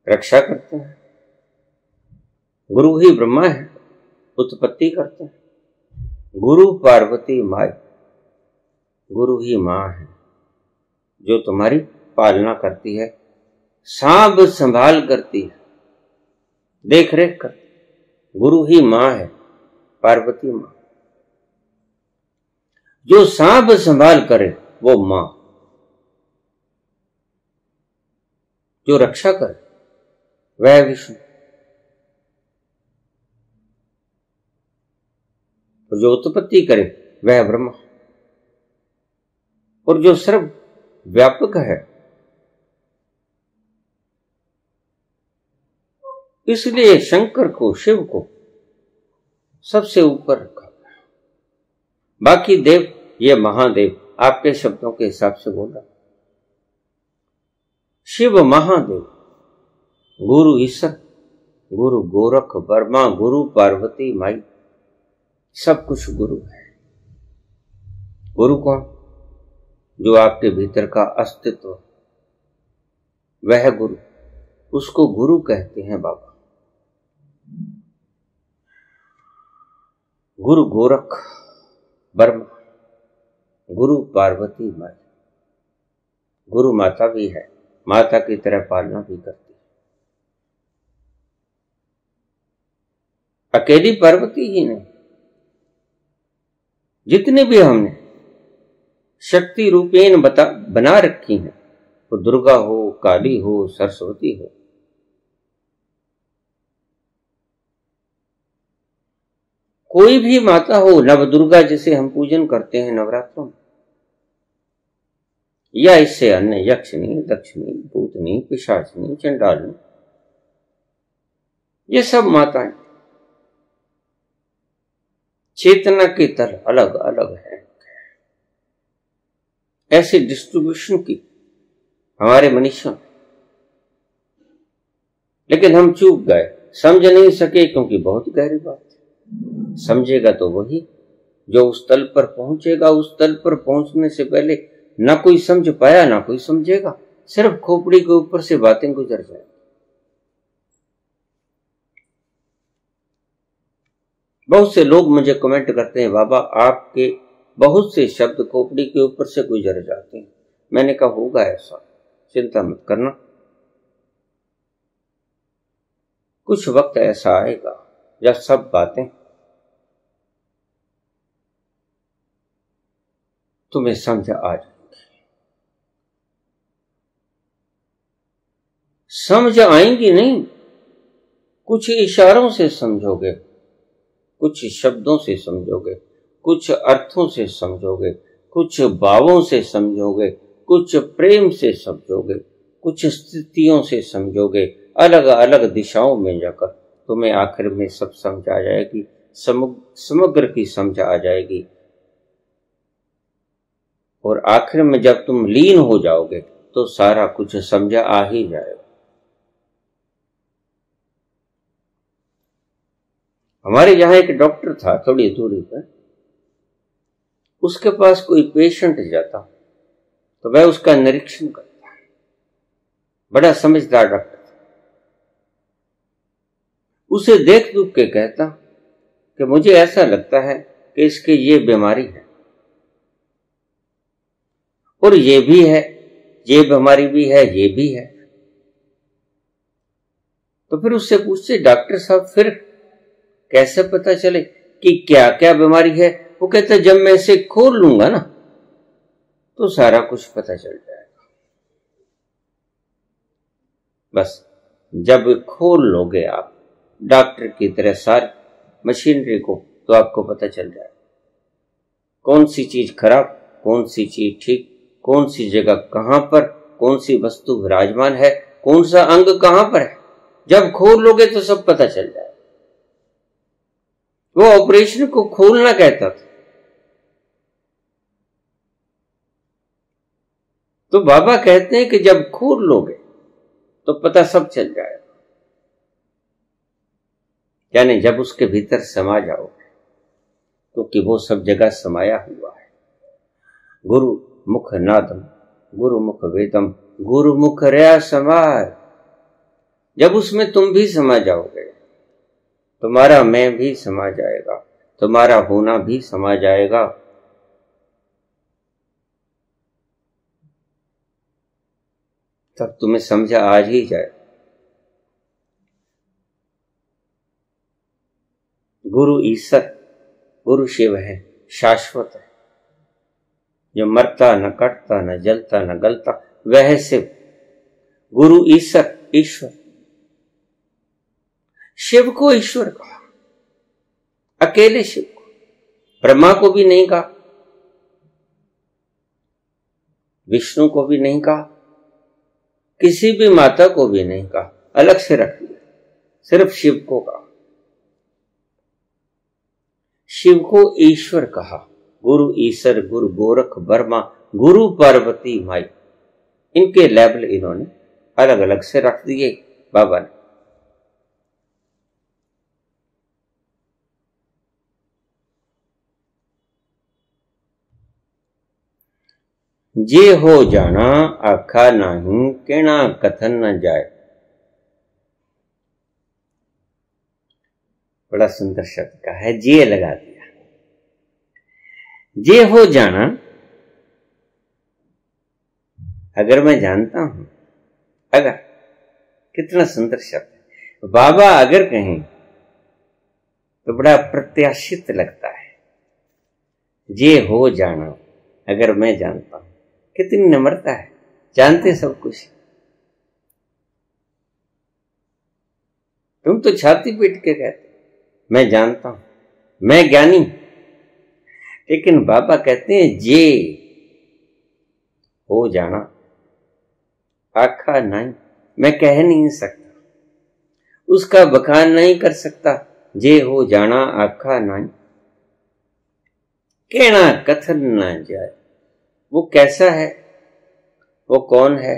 रक्षा करते हैं। गुरु ही ब्रह्मा है, उत्पत्ति करते हैं। गुरु पार्वती माई, गुरु ही मां है, जो तुम्हारी पालना करती है, सांभ संभाल करती है, देख रेख करती। गुरु ही मां है, पार्वती मां। जो सांभ संभाल करे वो मां, जो रक्षा करे वह विष्णु, और जो उत्पत्ति करे वह ब्रह्मा, और जो सर्व व्यापक है। इसलिए शंकर को, शिव को सबसे ऊपर रखा। बाकी देव, ये महादेव आपके शब्दों के हिसाब से बोला, शिव महादेव, गुरु ईश्वर, गुरु गोरख वर्मा, गुरु पार्वती माई, सब कुछ गुरु है। गुरु कौन? जो आपके भीतर का अस्तित्व, वह गुरु, उसको गुरु कहते हैं बाबा। गुरु गोरख वर्मा, गुरु पार्वती माई, गुरु माता भी है, माता की तरह पालना भी करती है। अकेली पार्वती ही नहीं, जितने भी हमने शक्ति रूपेण बना रखी हैं, वो दुर्गा हो, काली हो, सरस्वती हो, कोई भी माता हो, नव दुर्गा जिसे हम पूजन करते हैं नवरात्रों में, या इससे अन्य यक्षिणी, दक्षिणी, भूतनी, पिशाचिनी, चंडालनी, ये सब माताएं चेतना के तल अलग अलग है। ऐसी डिस्ट्रीब्यूशन की हमारे मनुष्यों, लेकिन हम चूक गए, समझ नहीं सके, क्योंकि बहुत गहरी बात है। समझेगा तो वही जो उस तल पर पहुंचेगा। उस तल पर पहुंचने से पहले ना कोई समझ पाया ना कोई समझेगा, सिर्फ खोपड़ी के ऊपर से बातें गुजर जाएंगी। बहुत से लोग मुझे कमेंट करते हैं, बाबा आपके बहुत से शब्द खोपड़ी के ऊपर से गुजर जाते हैं। मैंने कहा होगा ऐसा, चिंता मत करना, कुछ वक्त ऐसा आएगा जब सब बातें तुम्हें समझ आ जाएंगी। समझ आएंगी नहीं, कुछ इशारों से समझोगे, कुछ शब्दों से समझोगे, कुछ अर्थों से समझोगे, कुछ भावों से समझोगे, कुछ प्रेम से समझोगे, कुछ स्थितियों से समझोगे, अलग अलग दिशाओं में जाकर तुम्हें आखिर में सब समझ आ जाएगी, समग्र की समझ आ जाएगी। और आखिर में जब तुम लीन हो जाओगे तो सारा कुछ समझ आ ही जाएगा। हमारे यहां एक डॉक्टर था थोड़ी दूरी पर, उसके पास कोई पेशेंट जाता तो वह उसका निरीक्षण करता। बड़ा समझदार डॉक्टर था। उसे देख दुख के कहता कि मुझे ऐसा लगता है कि इसके ये बीमारी है और ये भी है, ये बीमारी भी है, ये भी है। तो फिर उससे पूछते, डॉक्टर साहब फिर कैसे पता चले कि क्या क्या बीमारी है? वो कहता, जब मैं इसे खोल लूंगा ना तो सारा कुछ पता चल जाएगा। बस जब खोल लोगे आप डॉक्टर की तरह सारी मशीनरी को, तो आपको पता चल जाएगा कौन सी चीज खराब, कौन सी चीज ठीक, कौन सी जगह कहां पर, कौन सी वस्तु विराजमान है, कौन सा अंग कहां पर है। जब खोल लोगे तो सब पता चल जाएगा। वो ऑपरेशन को खोलना कहता था। तो बाबा कहते हैं कि जब खोल लोगे तो पता सब चल जाएगा, यानी जब उसके भीतर समा जाओगे, क्योंकि वो सब जगह समाया हुआ है। गुरु मुख नादम, गुरु मुख वेदम, गुरु मुख रया समाय। जब उसमें तुम भी समा जाओगे, तुम्हारा मैं भी समा जाएगा, तुम्हारा होना भी समा जाएगा। तब तुम्हें समझा आज ही जाए। गुरु ईश्वर, गुरु शिव है, शाश्वत है, जो मरता न कटता न जलता न गलता, वह शिव। गुरु ईश्वर, ईश्वर। शिव को ईश्वर कहा, अकेले शिव को। ब्रह्मा को भी नहीं कहा, विष्णु को भी नहीं कहा, किसी भी माता को भी नहीं कहा, अलग से रख दिया, सिर्फ शिव को कहा। शिव को ईश्वर कहा। गुरु ईश्वर, गुरु गोरख वर्मा, गुरु पार्वती माई, इनके लेबल इन्होंने अलग अलग से रख दिए बाबा ने। जे हो जाना आखा नहीं, कहना कथन न जाए। बड़ा सुंदर शब्द का है, जे लगा दिया। जे हो जाना, अगर मैं जानता हूं, अगर, कितना सुंदर शब्द है। बाबा अगर कहें तो बड़ा प्रत्याशित लगता है। जे हो जाना, अगर मैं जानता हूं, कितनी नम्रता है। जानते सब कुछ, तुम तो छाती पीट के कहते मैं जानता हूं, मैं ज्ञानी, लेकिन बाबा कहते हैं जे हो जाना आखा नहीं, मैं कह नहीं सकता, उसका बखान नहीं कर सकता। जे हो जाना आखा नहीं, कहना कथन ना जाए। वो कैसा है, वो कौन है,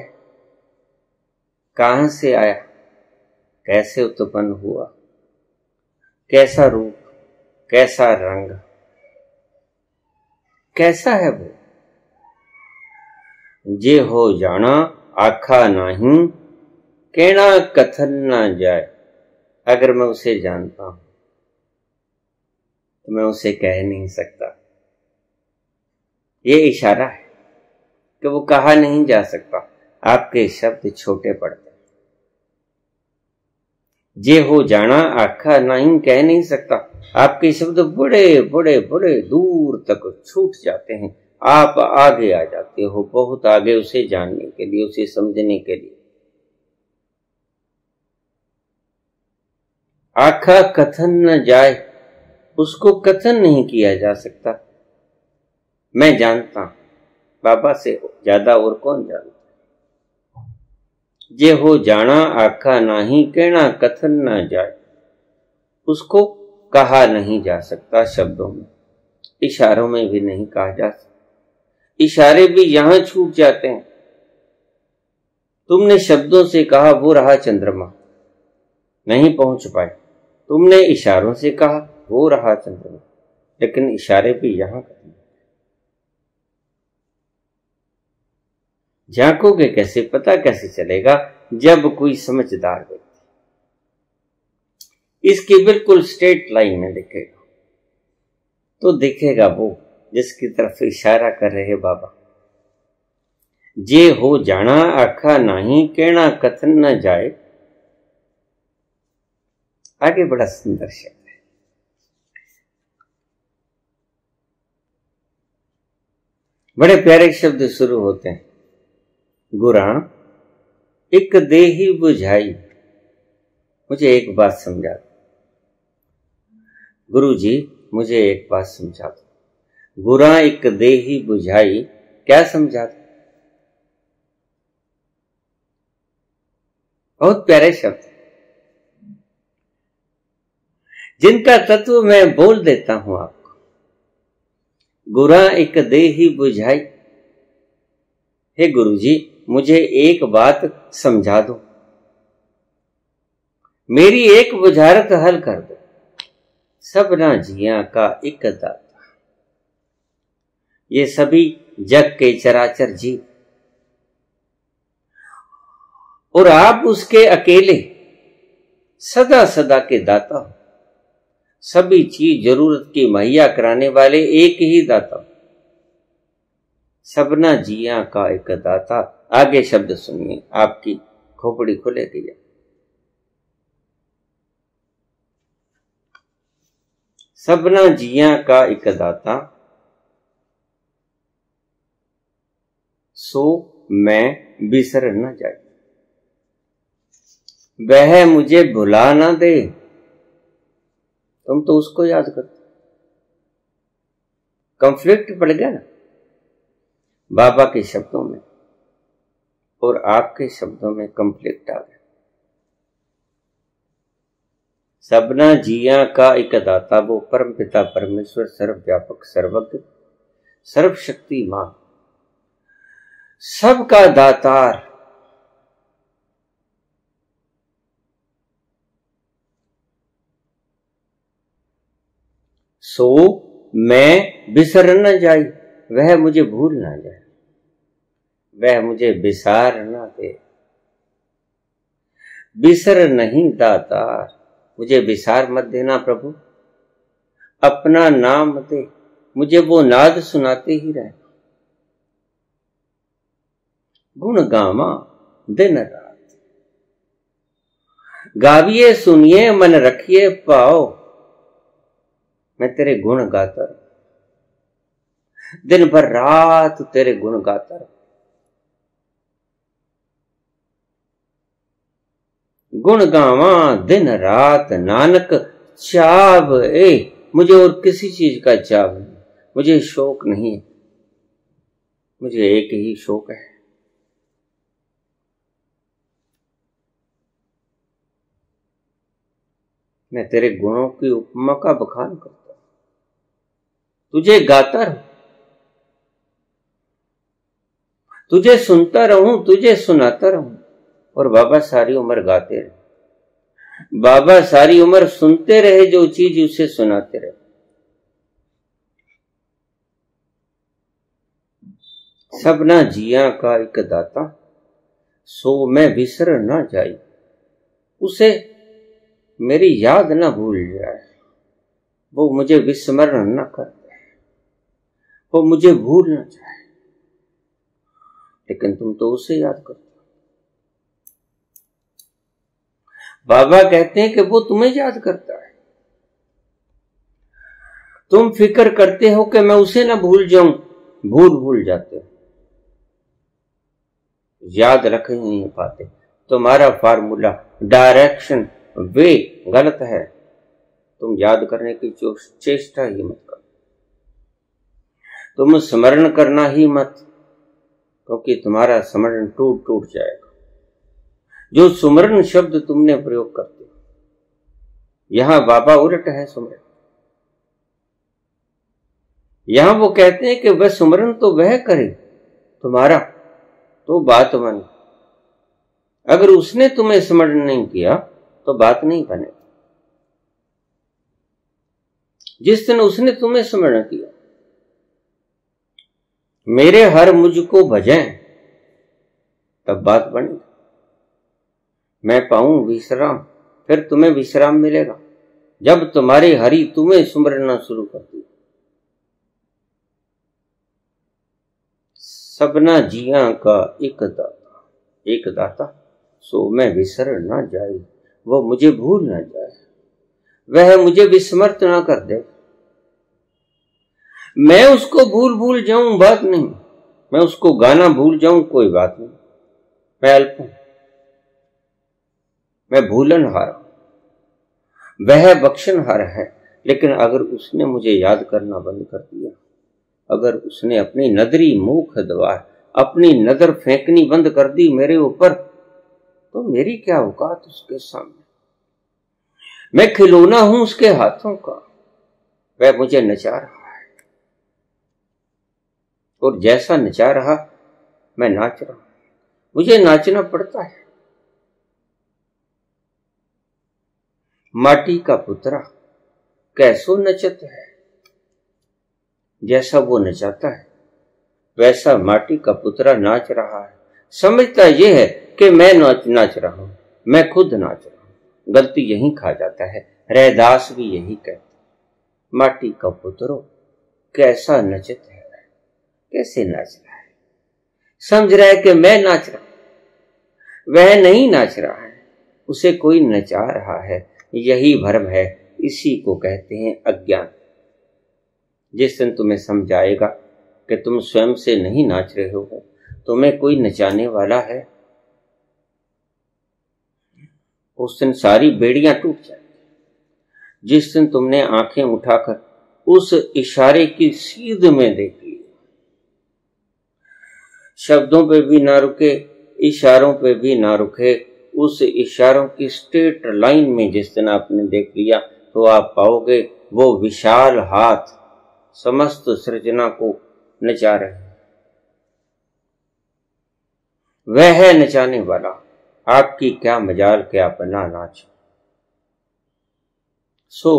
कहां से आया, कैसे उत्पन्न हुआ, कैसा रूप, कैसा रंग, कैसा है वो, जे हो जाना आखा नहीं, कहना कथन ना जाए। अगर मैं उसे जानता हूं तो मैं उसे कह नहीं सकता। ये इशारा है कि वो कहा नहीं जा सकता। आपके शब्द छोटे पड़ते, जे हो जाना आखा नहीं, कह नहीं सकता। आपके शब्द बड़े बड़े बड़े दूर तक छूट जाते हैं। आप आगे आ जाते हो, बहुत आगे, उसे जानने के लिए, उसे समझने के लिए। आखा कथन न जाए, उसको कथन नहीं किया जा सकता। मैं जानता हूं, बाबा से ज्यादा और कौन जानता। जे हो जाना आखा नहीं, कहना कथन न जाए, उसको कहा नहीं जा सकता शब्दों में, इशारों में भी नहीं कहा जा सकता। इशारे भी यहां छूट जाते हैं। तुमने शब्दों से कहा वो रहा चंद्रमा, नहीं पहुंच पाए। तुमने इशारों से कहा वो रहा चंद्रमा, लेकिन इशारे भी यहां करते। झांकोगे कैसे, पता कैसे चलेगा, जब कोई समझदार व्यक्ति इसकी बिल्कुल स्ट्रेट लाइन में दिखेगा, तो दिखेगा वो जिसकी तरफ इशारा कर रहे बाबा। जे हो जाना आखा नहीं, कहना कथन न जाए। आगे बड़ा सुंदर शब्द है। बड़े प्यारे शब्द शुरू होते हैं। गुरा एक देही बुझाई। मुझे एक बात समझा दो गुरु जी, मुझे एक बात समझा दो। गुरा एक देही बुझाई, क्या समझा दो। बहुत प्यारे शब्द जिनका तत्व मैं बोल देता हूं आपको। गुरा एक देही बुझाई। हे गुरु जी, मुझे एक बात समझा दो, मेरी एक बुझारत हल कर दो। सबना जिया का एक दाता, ये सभी जग के चराचर जीव, और आप उसके अकेले सदा सदा के दाता हो। सभी चीज जरूरत की मुहैया कराने वाले एक ही दाता, सबना जिया का एक दाता। आगे शब्द सुनिए, आपकी खोपड़ी खुलेगी। सबना जिया का एक दाता, सो मैं बिसर न जाए। वह मुझे भुला ना दे। तुम तो उसको याद करते। कॉन्फ्लिक्ट पड़ गया ना बाबा के शब्दों में और आपके शब्दों में, कॉन्फ्लिक्ट आ गया। सबना जिया का एक दाता, वो परम पिता परमेश्वर, सर्वव्यापक, सर्वज्ञ, सर्वशक्तिमान, सबका दातार। सो मैं बिसर न जाई, वह मुझे भूल ना जाए, वह मुझे बिसार ना दे। बिसर नहीं दातार, मुझे बिसार मत देना प्रभु। अपना नाम दे, मुझे वो नाद सुनाते ही रहे। गुण गामा दिन रात, गाविए सुनिए मन रखिए पाओ। मैं तेरे गुण गाता, दिन भर रात तेरे गुण गाता। गुण गावा दिन रात, नानक चाव ए मुझे और किसी चीज का चाव नहीं, मुझे शौक नहीं है। मुझे एक ही शौक है, मैं तेरे गुणों की उपमा का बखान करता हूं, तुझे गाता रहूं, तुझे सुनता रहूं, तुझे सुनाता रहूं। और बाबा सारी उम्र गाते रहे, बाबा सारी उम्र सुनते रहे, जो चीज उसे सुनाते रहे। सबना जिया का एक दाता, सो मैं बिसर ना जाई, उसे मेरी याद ना भूल जाए, वो मुझे विस्मरण ना कर दे, वो मुझे भूल ना जाए। लेकिन तुम तो उसे याद करते हो। बाबा कहते हैं कि वो तुम्हें याद करता है। तुम फिक्र करते हो कि मैं उसे ना भूल जाऊं, भूल जाते हो, याद रख ही नहीं पाते। तुम्हारा फार्मूला, डायरेक्शन, वे गलत है। तुम याद करने की चेष्टा ही मत करो, तुम स्मरण करना ही मत, क्योंकि तुम्हारा स्मरण टूट जाएगा। जो सुमरण शब्द तुमने प्रयोग करते हो, यहां बाबा उलट है सुमरण। यहां वो कहते हैं कि वह सुमरण तो वह करे, तुम्हारा तो बात बने। अगर उसने तुम्हें स्मरण नहीं किया तो बात नहीं बने। जिस दिन उसने तुम्हें स्मरण किया, मेरे हर मुझको भजें, तब बात बनी। मैं पाऊं विश्राम, फिर तुम्हें विश्राम मिलेगा जब तुम्हारी हरि तुम्हें सुमरना शुरू कर दी। सबना जिया का एक दाता, सो मैं विसर ना जाए, वो मुझे भूल ना जाए, वह मुझे विस्मृत ना कर दे। मैं उसको भूल जाऊं बात नहीं, मैं उसको गाना भूल जाऊं कोई बात नहीं। मैं अल्प हूं, मैं भूलनहार हूं, वह बख्शनहार है। लेकिन अगर उसने मुझे याद करना बंद कर दिया, अगर उसने अपनी नदरी मुख द्वार, अपनी नजर फेंकनी बंद कर दी मेरे ऊपर, तो मेरी क्या औकात उसके सामने। मैं खिलौना हूं उसके हाथों का, वह मुझे नचा रहा है, और जैसा नचा रहा मैं नाच रहा हूं। मुझे नाचना पड़ता है। माटी का पुतरा कैसो नचत है, जैसा वो नचाता है वैसा माटी का पुतरा नाच रहा है। समझता यह है कि मैं नाच रहा हूं, मैं खुद नाच रहा हूं। गलती यही खा जाता है। रैदास भी यही कहता, माटी का पुत्रो कैसा नचत है, कैसे नाच रहा है। समझ रहा है कि मैं नाच रहा हूं, वह नहीं नाच रहा है, उसे कोई नचा रहा है। यही भ्रम है, इसी को कहते हैं अज्ञान। जिस दिन तुम्हें समझ आएगा कि तुम स्वयं से नहीं नाच रहे हो, तुम्हें कोई नचाने वाला है, उस दिन सारी बेड़ियां टूट जाएंगी। जिस दिन तुमने आंखें उठाकर उस इशारे की सीध में देख लिया, शब्दों पे भी ना रुके, इशारों पे भी ना रुके, उस इशारों की स्ट्रेट लाइन में जिस दिन आपने देख लिया, तो आप पाओगे वो विशाल हाथ समस्त सृजना को नचा रहे हैं। वह है नचाने वाला। आपकी क्या मजाल के आप ना नाच। सो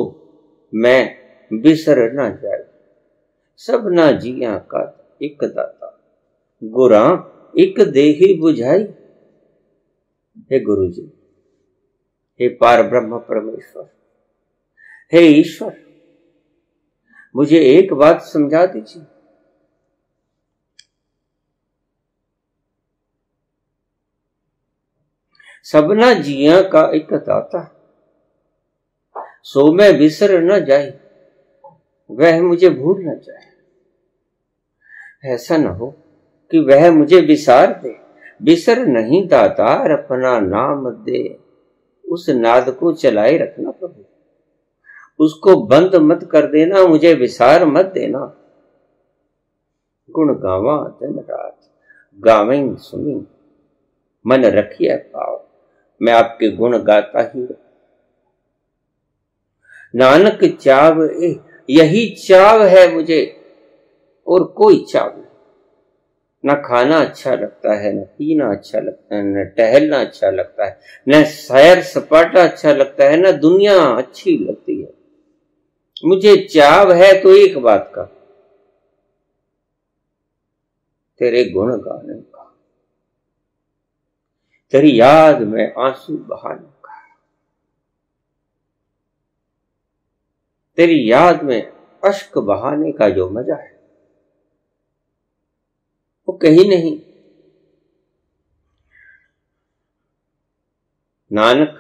मैं बिसर ना जाए, सब ना जिया का एक दाता, गुरा एक देही बुझाई। हे गुरु जी, हे पार ब्रह्म परमेश्वर, हे ईश्वर, मुझे एक बात समझा दीजिए। सबना जिया का एक दाता, सो मैं बिसर न जाए, वह मुझे भूल न जाए। ऐसा न हो कि वह मुझे विसार दे। बिसर नहीं दातार अपना नाम दे, उस नाद को चलाए रखना प्रभु, उसको बंद मत कर देना, मुझे विसार मत देना। गुण गावा दिन रात, गावें सुनी मन रखिए पाव, मैं आपके गुण गाता ही रहूं। नानक चाव यही चाव है मुझे, और कोई चाव नहीं। न खाना अच्छा लगता है, न पीना अच्छा लगता है, न टहलना अच्छा लगता है, न सैर सपाटा अच्छा लगता है, न दुनिया अच्छी लगती है। मुझे चाव है तो एक बात का, तेरे गुण गाने का, तेरी याद में आंसू बहाने का, तेरी याद में अश्क बहाने का जो मजा है वो कहीं नहीं। नानक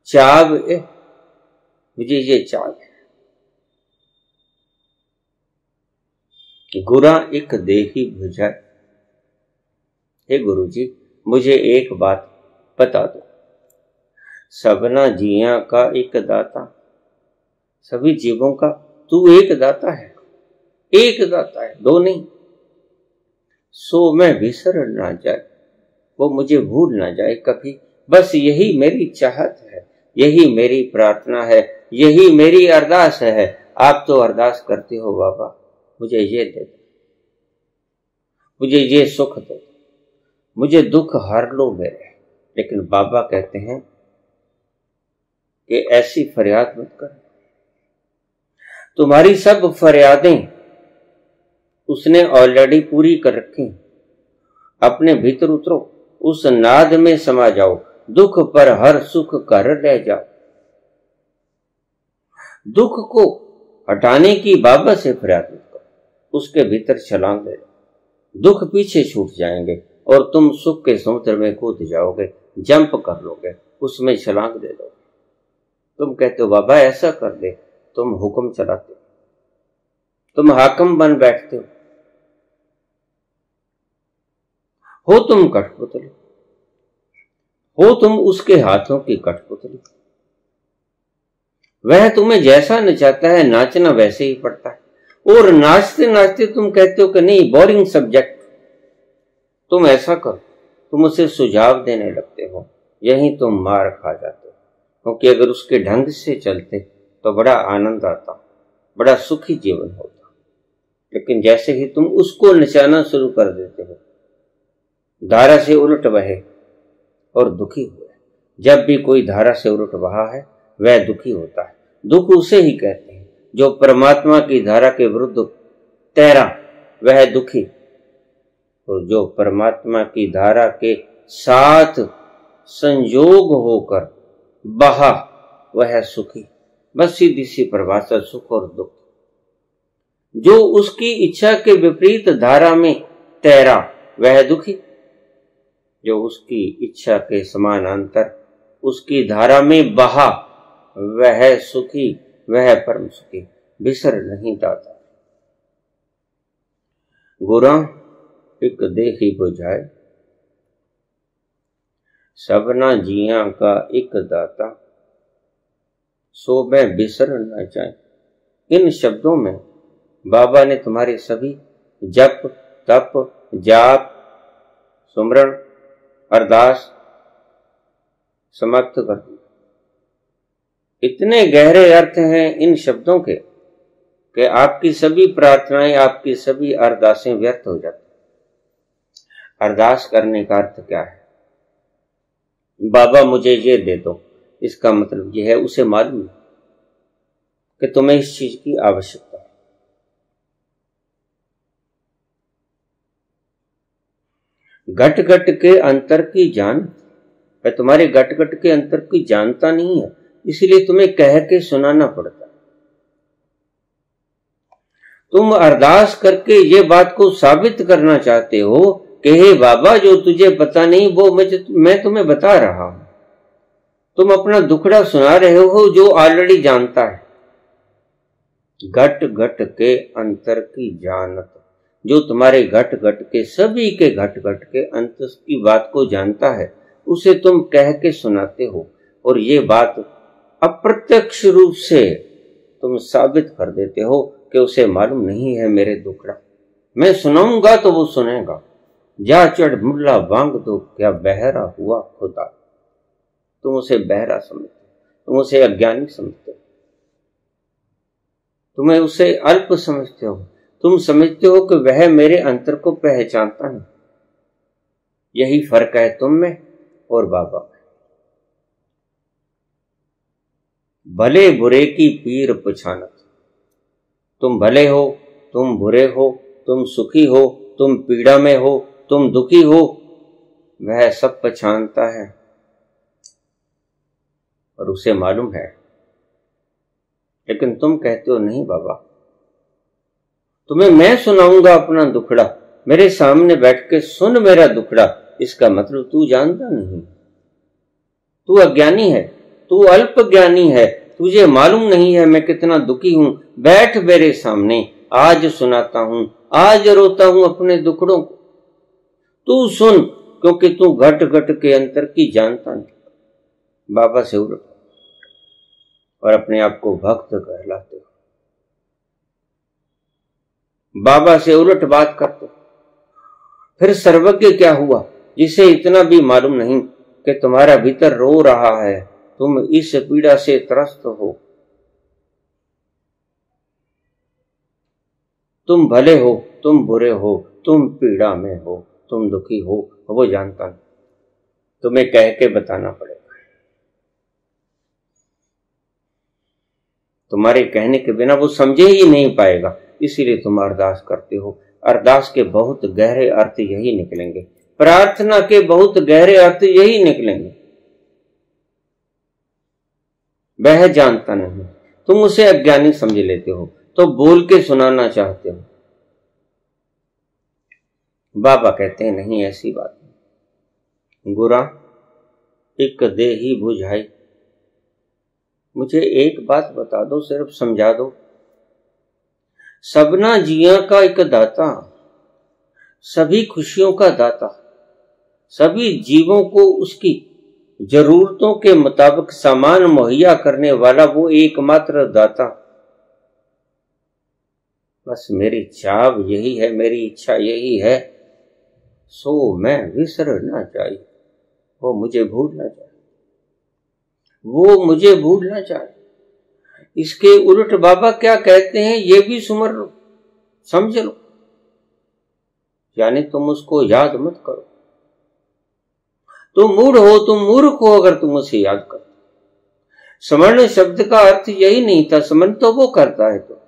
चाव मुझे ये चाव है। गुरा एक देही बुझाए, हे गुरु जी मुझे एक बात बता दो, सबना जिया का एक दाता, सभी जीवों का तू एक दाता है, एक दाता है, दो नहीं। सो मैं बिसर ना जाए, वो मुझे भूल ना जाए कभी, बस यही मेरी चाहत है, यही मेरी प्रार्थना है, यही मेरी अरदास है। आप तो अरदास करते हो बाबा मुझे ये दे दो, मुझे ये सुख दे दो, मुझे दुख हर लो मेरे। लेकिन बाबा कहते हैं कि ऐसी फरियाद मत कर, तुम्हारी सब फरियादें उसने ऑलरेडी पूरी कर रखी। अपने भीतर उतरो, उस नाद में समा जाओ, दुख पर हर सुख कर ले जाओ। दुख को हटाने की बाबा से फरियाद मत करो, उसके भीतर छलांग ले लो, दुख पीछे छूट जाएंगे और तुम सुख के समुद्र में कूद जाओगे, जंप कर लोगे, उसमें छलांग दे दोगे। तुम कहते हो बाबा ऐसा कर दे, तुम हुक्म चलाते हो, तुम हाकिम बन बैठते हो तुम कठपुतली, हो तुम उसके हाथों की कठपुतली। वह तुम्हें जैसा नचाता है नाचना वैसे ही पड़ता है, और नाचते नाचते तुम कहते हो कि नहीं बोरिंग सब्जेक्ट, तुम ऐसा करो, तुम उसे सुझाव देने लगते हो, यहीं तुम मार खा जाते हो। क्योंकि अगर उसके ढंग से चलते तो बड़ा आनंद आता, बड़ा सुखी जीवन होता। लेकिन जैसे ही तुम उसको नचाना शुरू कर देते हो, धारा से उलट बहे और दुखी हुए। जब भी कोई धारा से उलट बहा है वह दुखी होता है। दुख उसे ही कहते हैं जो परमात्मा की धारा के विरुद्ध तैरा, वह दुखी, और जो परमात्मा की धारा के साथ संयोग होकर बहा वह सुखी। बस सीधी सी परिभाषा सुख और दुख। जो उसकी इच्छा के विपरीत धारा में तैरा वह दुखी, जो उसकी इच्छा के समानांतर उसकी धारा में बहा वह सुखी, वह परम सुखी। बिसर नहीं दाता, गुरा एक देही बुझाए, सबना जिया का एक दाता, सो मैं बिसर न जाए। इन शब्दों में बाबा ने तुम्हारे सभी जप तप जाप सुमरण अरदास समाप्त कर दिया। इतने गहरे अर्थ हैं इन शब्दों के कि आपकी सभी प्रार्थनाएं, आपकी सभी अरदासें व्यर्थ हो जाती। अरदास करने का अर्थ क्या है? बाबा मुझे ये दे दो, इसका मतलब यह है उसे मालूम है कि तुम्हें इस चीज की आवश्यकता है। घट घट के अंतर की जान, मैं तुम्हारे घट घट के अंतर की जानता नहीं है, इसलिए तुम्हें कह के सुनाना पड़ता है। तुम अरदास करके ये बात को साबित करना चाहते हो कि हे बाबा जो तुझे पता नहीं वो मैं तुम्हें बता रहा हूं। तुम अपना दुखड़ा सुना रहे हो जो ऑलरेडी जानता है। घट घट के अंतर की जानत, जो तुम्हारे घट घट के सभी के घट घट के अंतर की बात को जानता है, उसे तुम कह के सुनाते हो। और ये बात अप्रत्यक्ष रूप से तुम साबित कर देते हो कि उसे मालूम नहीं है मेरे दुखड़ा। मैं सुनाऊंगा तो वो सुनेगा। जा चढ़ मुल्ला बांग दो, क्या बहरा हुआ खुदा। तुम उसे बहरा समझते, तुम उसे अज्ञानी समझते हो, तुम्हें उसे अल्प समझते हो। तुम समझते हो कि वह मेरे अंतर को पहचानता नहीं। यही फर्क है तुम में और बाबा में। भले बुरे की पीर पछानत। तुम भले हो, तुम बुरे हो, तुम सुखी हो, तुम पीड़ा में हो, तुम दुखी हो, वह सब पहचानता है और उसे मालूम है। लेकिन तुम कहते हो नहीं बाबा, तुम्हें मैं सुनाऊंगा अपना दुखड़ा, मेरे सामने बैठ के सुन मेरा दुखड़ा। इसका मतलब तू जानता नहीं, तू अज्ञानी है, तू अल्प ज्ञानी है, तुझे मालूम नहीं है मैं कितना दुखी हूं। बैठ मेरे सामने, आज सुनाता हूं, आज रोता हूं अपने दुखड़ों को। तू सुन, क्योंकि तू घट घट के अंतर की जानता नहीं। बाबा से उलट और अपने आप को भक्त कहलाते हो। बाबा से उलट बात करते हो। फिर सर्वज्ञ क्या हुआ, जिसे इतना भी मालूम नहीं कि तुम्हारा भीतर रो रहा है, तुम इस पीड़ा से त्रस्त हो। तुम भले हो, तुम बुरे हो, तुम पीड़ा में हो, तुम दुखी हो, वो जानता नहीं। तुम्हें कह के बताना पड़ेगा। तुम्हारे कहने के बिना वो समझे ही नहीं पाएगा। इसीलिए तुम अरदास करते हो। अरदास के बहुत गहरे अर्थ यही निकलेंगे, प्रार्थना के बहुत गहरे अर्थ यही निकलेंगे। वह जानता नहीं, तुम उसे अज्ञानी समझ लेते हो, तो बोल के सुनाना चाहते हो। बाबा कहते हैं नहीं, ऐसी बात नहीं। गुरा एक दे ही बुझाई। मुझे एक बात बता दो, सिर्फ समझा दो। सबना जिया का एक दाता, सभी खुशियों का दाता, सभी जीवों को उसकी जरूरतों के मुताबिक सामान मुहैया करने वाला वो एकमात्र दाता। बस मेरी चाव यही है, मेरी इच्छा यही है, सो मैं विसर ना चाहिए, वो मुझे भूल ना जाए, वो मुझे भूल ना जाए। इसके उलट बाबा क्या कहते हैं, ये भी सुमर लो, समझ लो। यानी तुम उसको याद मत करो। तुम मूढ़ हो, तुम मूर्ख हो अगर तुम उसे याद करो। स्मरण शब्द का अर्थ यही नहीं था, स्मरण तो वो करता है। तो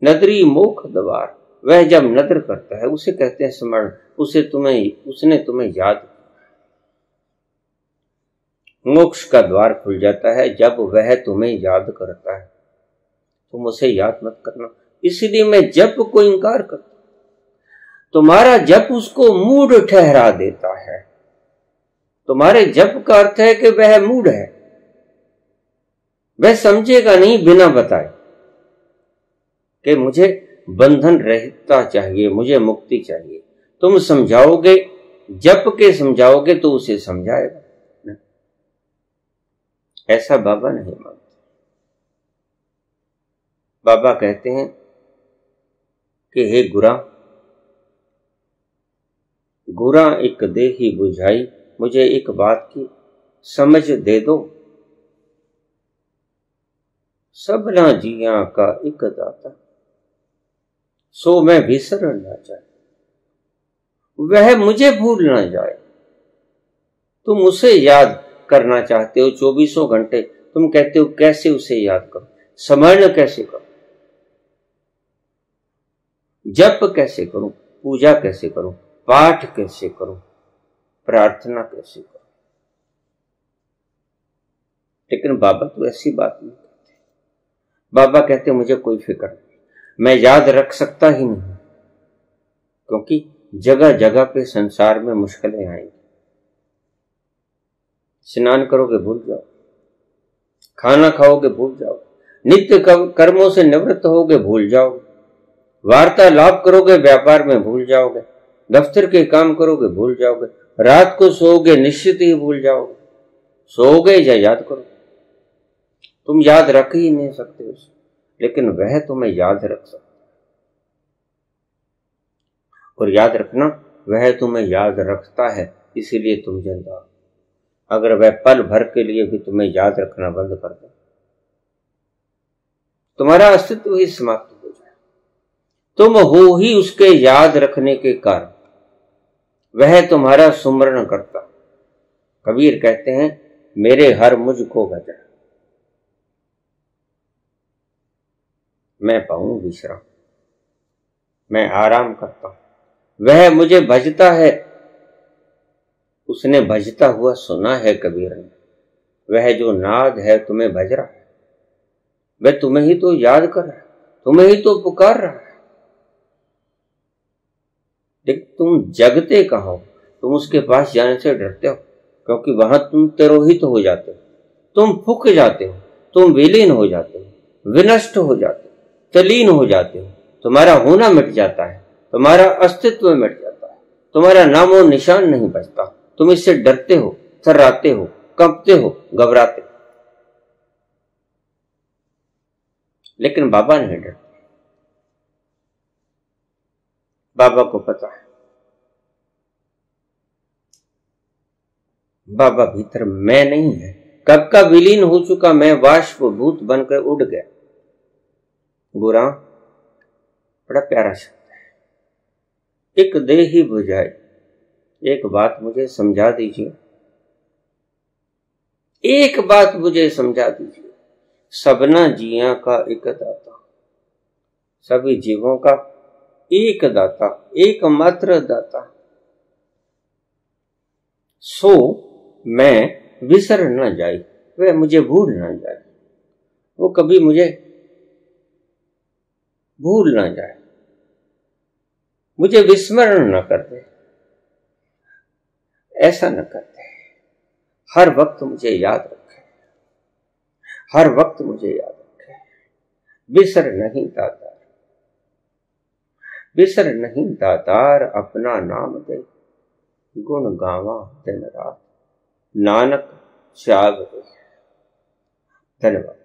नदरी मोख द्वार, वह जब नदर करता है उसे कहते हैं स्मरण। उसने तुम्हें याद। मोक्ष का द्वार खुल जाता है जब वह तुम्हें याद करता है। तुम उसे याद मत करना। इसलिए मैं जप को इंकार करता। तुम्हारा जप उसको मूढ़ ठहरा देता है। तुम्हारे जप का अर्थ है कि वह मूढ़ है, वह समझेगा नहीं बिना बताए कि मुझे बंधन रहता चाहिए, मुझे मुक्ति चाहिए। तुम समझाओगे, जप के समझाओगे तो उसे समझाएगा। ऐसा बाबा नहीं मानते। बाबा कहते हैं कि हे गुरा, गुरा एक दे ही बुझाई, मुझे एक बात की समझ दे दो। सबना जिया का एक दाता, सो मैं विसर ना जाए, वह मुझे भूल ना जाए। तुम उसे याद करना चाहते हो 24 घंटे। तुम कहते हो कैसे उसे याद करो, स्मरण कैसे करो, जप कैसे करूं, पूजा कैसे करूं, पाठ कैसे करूं, प्रार्थना कैसे करूं। लेकिन बाबा तो ऐसी बात नहीं कहते। बाबा कहते मुझे कोई फिक्र नहीं, मैं याद रख सकता ही नहीं, क्योंकि जगह जगह पे संसार में मुश्किलें आएंगी। स्नान करोगे भूल जाओ, खाना खाओगे भूल जाओ, नित्य कर्मों से निवृत्त होगे भूल जाओगे, वार्तालाप करोगे व्यापार में भूल जाओगे, दफ्तर के काम करोगे भूल जाओगे, रात को सोओगे निश्चित ही भूल जाओगे। सोओगे या याद करो, तुम याद रख ही नहीं सकते उसे, लेकिन वह तुम्हें याद रख सकता। और याद रखना, वह तुम्हें याद रखता है, इसीलिए तुम जिंदा हो। अगर वह पल भर के लिए भी तुम्हें याद रखना बंद कर दे, तुम्हारा अस्तित्व ही समाप्त हो जाए। तुम हो ही उसके याद रखने के कारण, वह तुम्हारा सुमरण करता। कबीर कहते हैं, मेरे हर मुझको भजा, मैं पाऊं विश्राम, मैं आराम करता हूं। वह मुझे भजता है, उसने भजता हुआ सुना है कबीर ने। वह जो नाद है तुम्हें भज रहा है, वह तुम्हें ही तो याद कर रहा है, तुम्हें ही तो पुकार रहा है। लेकिन तुम जगते कहां हो? तुम उसके पास जाने से डरते हो, क्योंकि वहां तुम तिरोहित हो जाते हो, तुम फूक जाते हो, तुम विलीन हो जाते हो, विनष्ट हो जाते हो, तलीन हो जाते हो। तुम्हारा होना मिट जाता है, तुम्हारा अस्तित्व मिट जाता है, तुम्हारा नामो निशान नहीं बचता। तुम इससे डरते हो, थर्राते हो, कंपते हो, घबराते हो। लेकिन बाबा नहीं डरते। बाबा को पता है, बाबा भीतर मैं नहीं है, कब का विलीन हो चुका मैं वाष्प भूत बनकर उड़ गया। गुरा बड़ा प्यारा शब्द है। एक देह ही बुझाए, एक बात मुझे समझा दीजिए, एक बात मुझे समझा दीजिए। सबना जिया का एक दाता, सभी जीवों का एक दाता, एकमात्र दाता। सो मैं विसर न जाए, वह मुझे भूल न जाए, वो कभी मुझे भूल न जाए, मुझे विस्मरण न कर दे। ऐसा न कर दे, हर वक्त मुझे याद रखे, हर वक्त मुझे याद रखे। बिसर नहीं दातार, बिसर नहीं दातार, अपना नाम दे, गुण गावा दिन रात, नानक चाग दे। धन्यवाद।